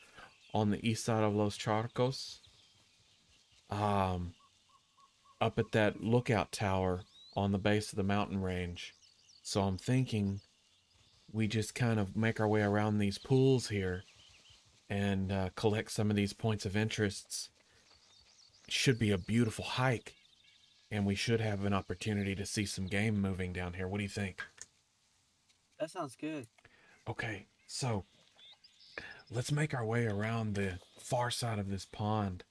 Speaker 1: on the east side of Los Charcos. Up at that lookout tower on the base of the mountain range. So I'm thinking we just kind of make our way around these pools here and collect some of these points of interests. It should be a beautiful hike, and we should have an opportunity to see some game moving down here. What do you think?
Speaker 2: That sounds good.
Speaker 1: Okay, so let's make our way around the far side of this pond,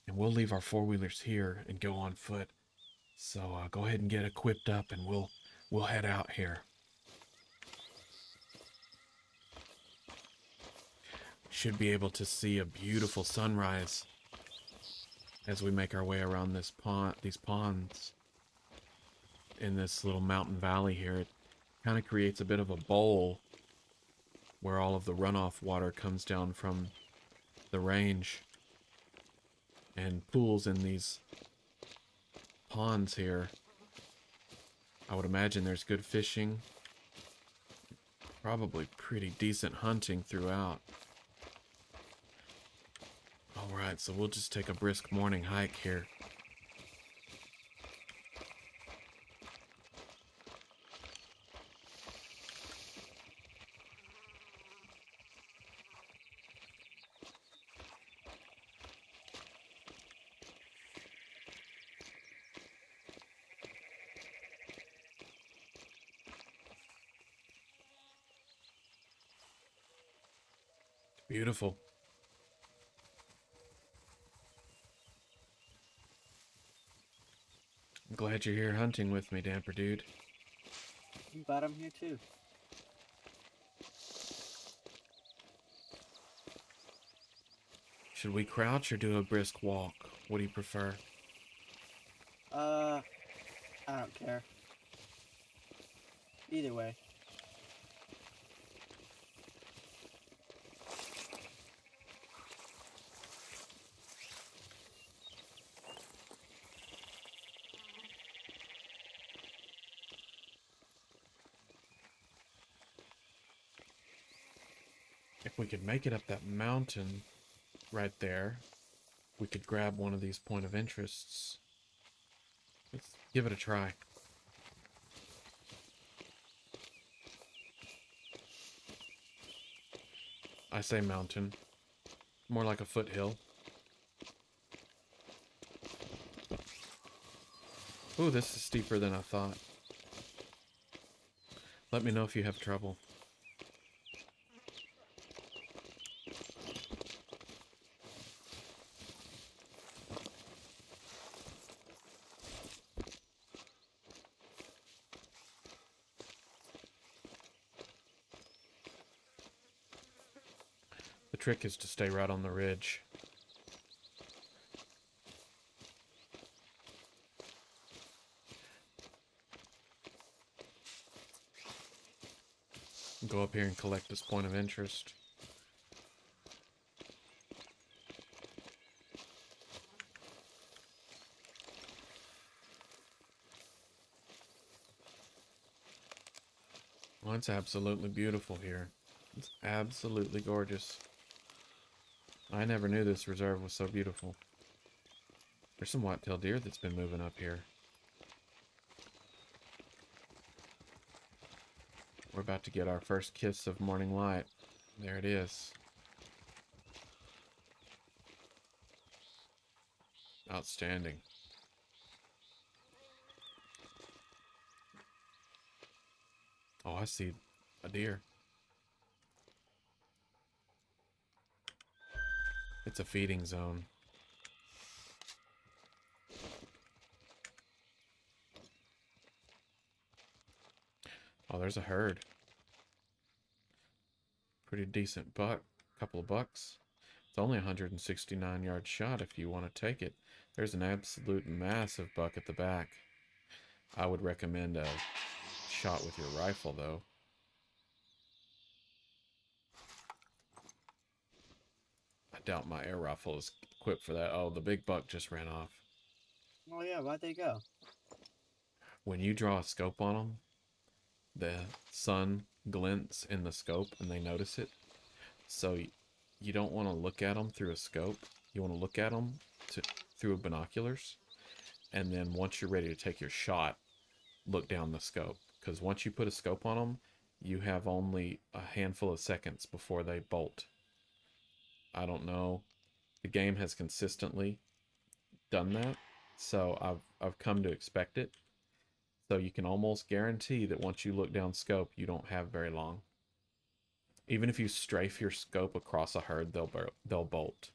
Speaker 1: and we'll leave our four-wheelers here and go on foot. So go ahead and get equipped up, and we'll head out here. Should be able to see a beautiful sunrise as we make our way around this these ponds in this little mountain valley here. It kind of creates a bit of a bowl where all of the runoff water comes down from the range and pools in these ponds here. I would imagine there's good fishing, probably pretty decent hunting throughout. Alright, so we'll just take a brisk morning hike here. It's beautiful. I'm glad you're here hunting with me, Damper Dude.
Speaker 2: I'm glad I'm here too.
Speaker 1: Should we crouch or do a brisk walk? What do you prefer?
Speaker 2: I don't care. Either way.
Speaker 1: If we could make it up that mountain right there, we could grab one of these point of interests. Let's give it a try. I say mountain. More like a foothill. Ooh, this is steeper than I thought. Let me know if you have trouble. The trick is to stay right on the ridge. Go up here and collect this point of interest. Well, it's absolutely beautiful here. It's absolutely gorgeous. I never knew this reserve was so beautiful. There's some white-tailed deer that's been moving up here. We're about to get our first kiss of morning light. There it is. Outstanding. Oh, I see a deer. It's a feeding zone. Oh, there's a herd. Pretty decent buck. Couple of bucks. It's only a 169-yard shot if you want to take it. There's an absolute massive buck at the back. I would recommend a shot with your rifle, though. I doubt my air rifle is equipped for that. Oh, the big buck just ran off.
Speaker 2: Oh yeah, why'd they go?
Speaker 1: When you draw a scope on them, the sun glints in the scope and they notice it. So you don't want to look at them through a scope. You want to look at them through binoculars. And then once you're ready to take your shot, look down the scope. Because once you put a scope on them, you have only a handful of seconds before they bolt. I don't know. The game has consistently done that. So I've come to expect it. So you can almost guarantee that once you look down scope, you don't have very long. Even if you strafe your scope across a herd, they'll bolt.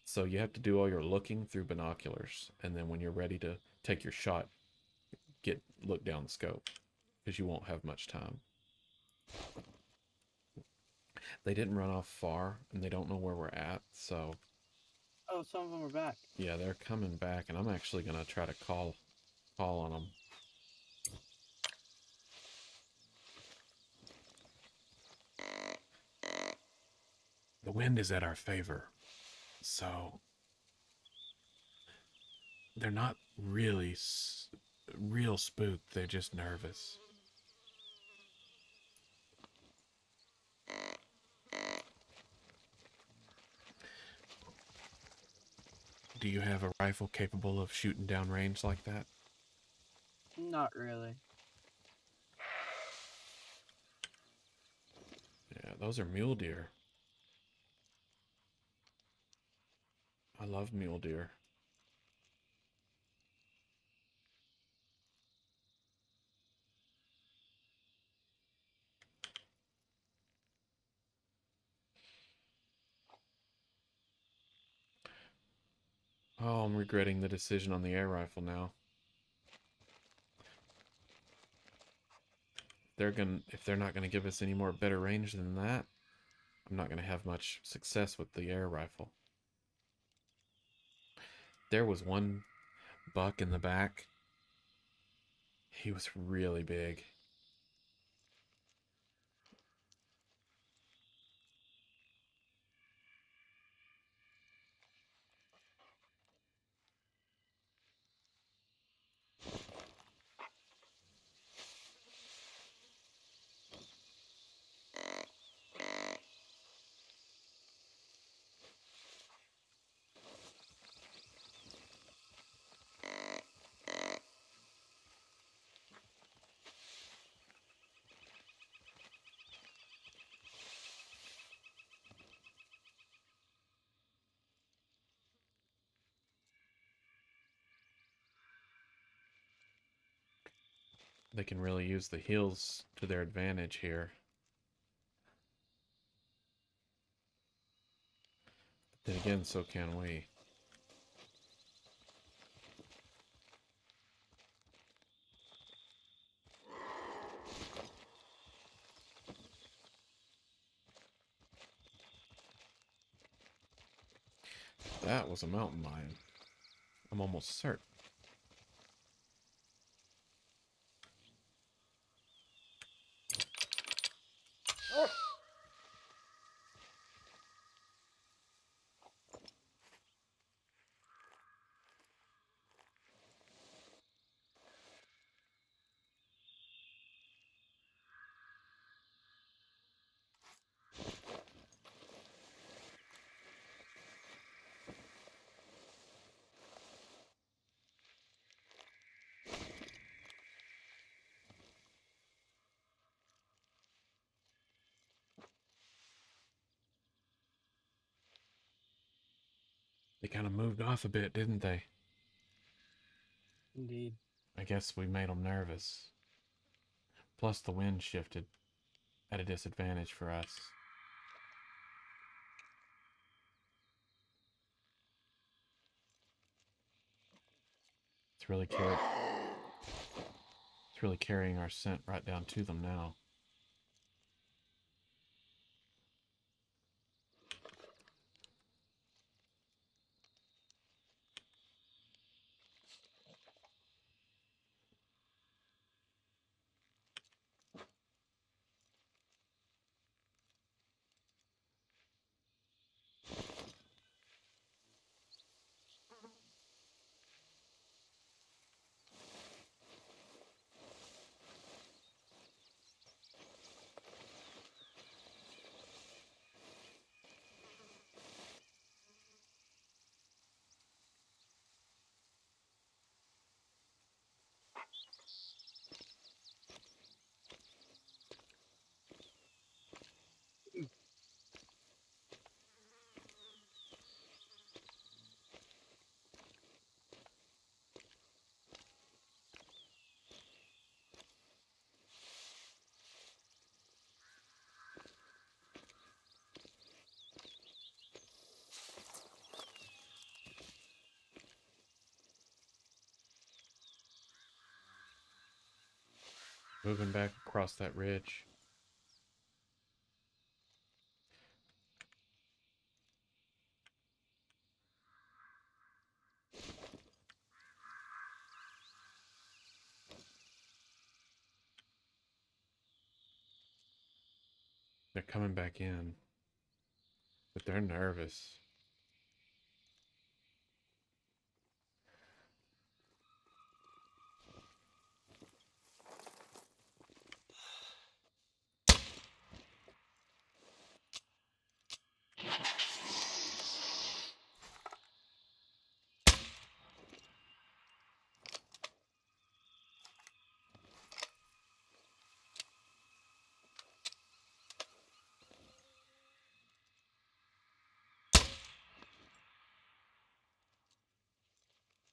Speaker 1: So you have to do all your looking through binoculars, and then when you're ready to take your shot, look down the scope, because you won't have much time. They didn't run off far, and they don't know where we're at, so...
Speaker 2: Oh, some of them are back.
Speaker 1: Yeah, they're coming back, and I'm actually going to try to call on them. The wind is at our favor, so they're not really real spooked. They're just nervous. Do you have a rifle capable of shooting down range like that?
Speaker 2: Not really.
Speaker 1: Yeah, those are mule deer. I love mule deer. Oh, I'm regretting the decision on the air rifle now. If they're not gonna give us any more better range than that, I'm not gonna have much success with the air rifle. There was one buck in the back. He was really big. They can really use the hills to their advantage here. Then again, so can we. That was a mountain lion. I'm almost certain. They kind of moved off a bit, didn't they?
Speaker 2: Indeed.
Speaker 1: I guess we made them nervous. Plus the wind shifted at a disadvantage for us. It's really carrying our scent right down to them now. Moving back across that ridge. They're coming back in, but they're nervous.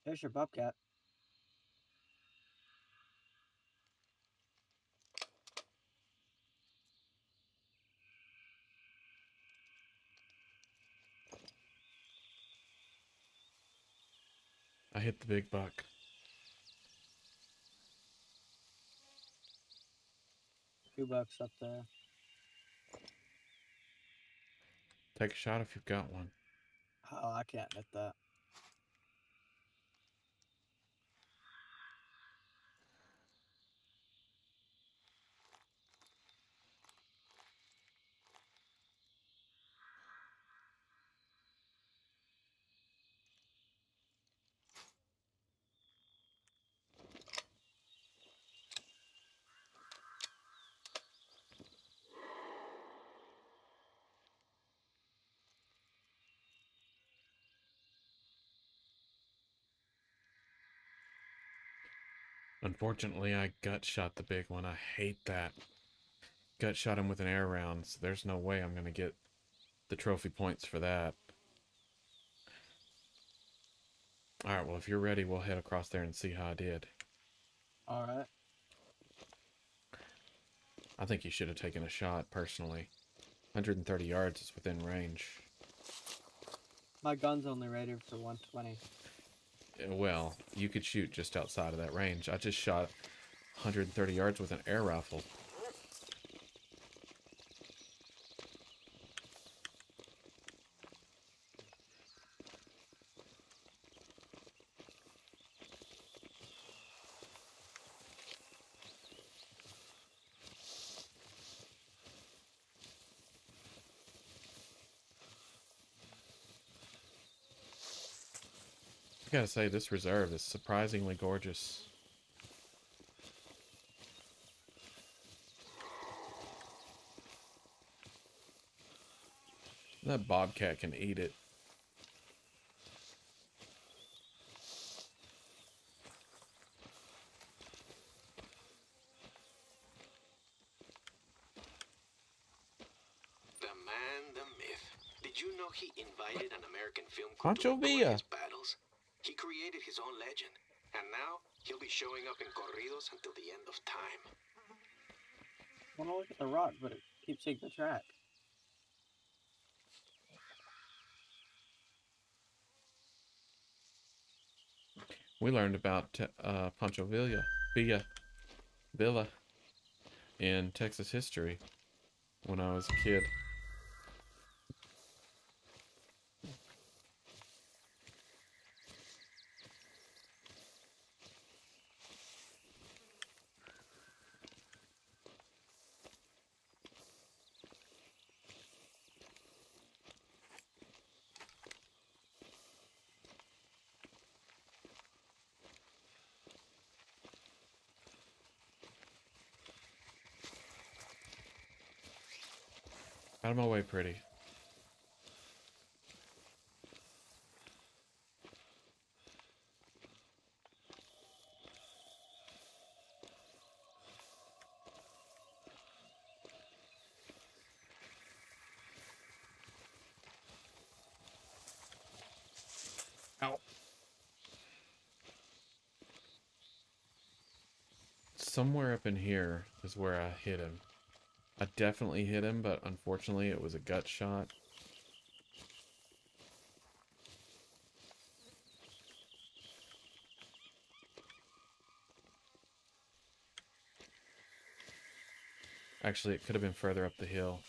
Speaker 2: There's your bobcat.
Speaker 1: I hit the big buck.
Speaker 2: $2 up there.
Speaker 1: Take a shot if you've got one.
Speaker 2: Oh, I can't hit that.
Speaker 1: Unfortunately, I gut shot the big one. I hate that. Gut shot him with an air round, so there's no way I'm going to get the trophy points for that. Alright, well, if you're ready, we'll head across there and see how I did.
Speaker 2: Alright.
Speaker 1: I think you should have taken a shot, personally. 130 yards is within range.
Speaker 2: My gun's only rated for 120.
Speaker 1: Well, you could shoot just outside of that range. I just shot 130 yards with an air rifle. I gotta say, this reserve is surprisingly gorgeous. That bobcat can eat it.
Speaker 3: The man, the myth. Did you know he invited an American film crew
Speaker 1: Pancho
Speaker 3: to record
Speaker 1: Villa.
Speaker 3: his battles? He created his own legend, and now he'll be showing up in corridos until the end of time.
Speaker 2: I want to look at the rock, but it keeps taking the track.
Speaker 1: We learned about Pancho Villa in Texas history when I was a kid. Out of my way, pretty. Ow. Somewhere up in here is where I hit him. I definitely hit him, but unfortunately it was a gut shot. Actually, it could have been further up the hill.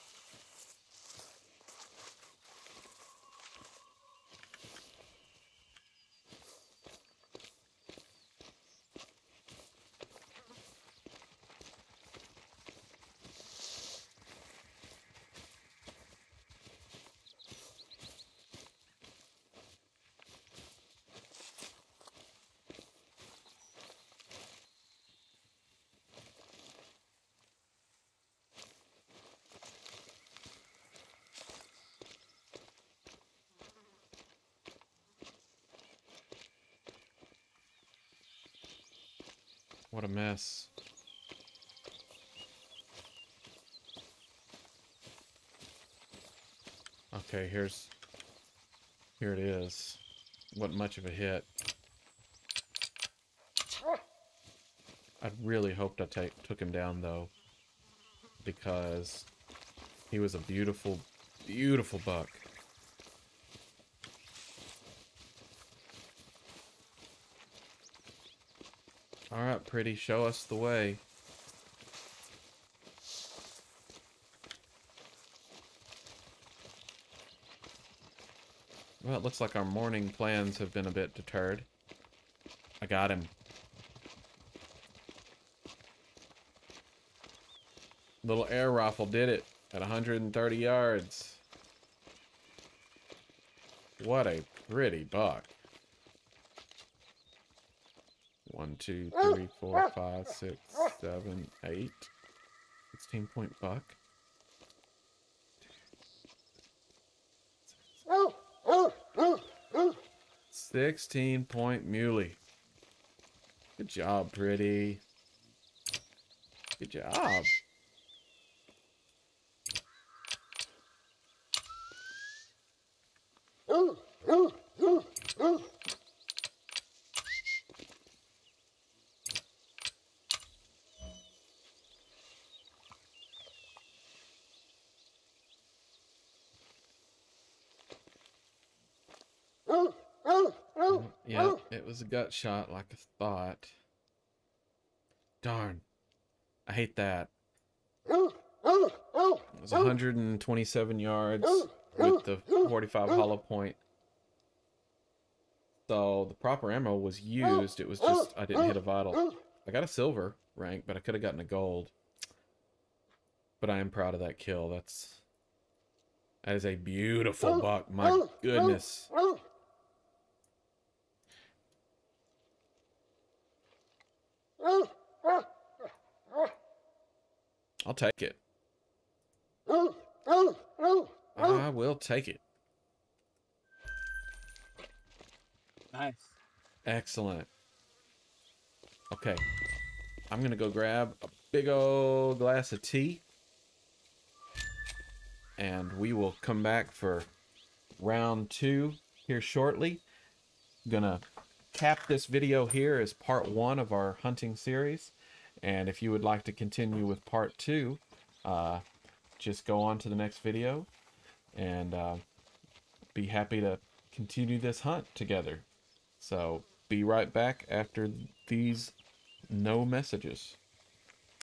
Speaker 1: What a mess. Okay, here it is. Wasn't much of a hit. I really hoped I took him down though, because he was a beautiful, beautiful buck. All right, pretty, show us the way. Well, it looks like our morning plans have been a bit deterred. I got him. Little air rifle did it at 130 yards. What a pretty buck. 1, 2, 3, 4, 5, 6, 7, 8. 16-point buck. 16-point muley. Good job, pretty. Good job. Yeah, it was a gut shot like I thought. Darn. I hate that. It was 127 yards with the 45 hollow point. So the proper ammo was used. It was just I didn't hit a vital. I got a silver rank, but I could have gotten a gold. But I am proud of that kill. That is a beautiful buck. My goodness. I'll take it. I will take it.
Speaker 2: Nice.
Speaker 1: Excellent. Okay. I'm going to go grab a big old glass of tea. And we will come back for round 2 here shortly. I'm going to cap this video here as part 1 of our hunting series. And if you would like to continue with part 2, just go on to the next video and be happy to continue this hunt together. So be right back after these no messages.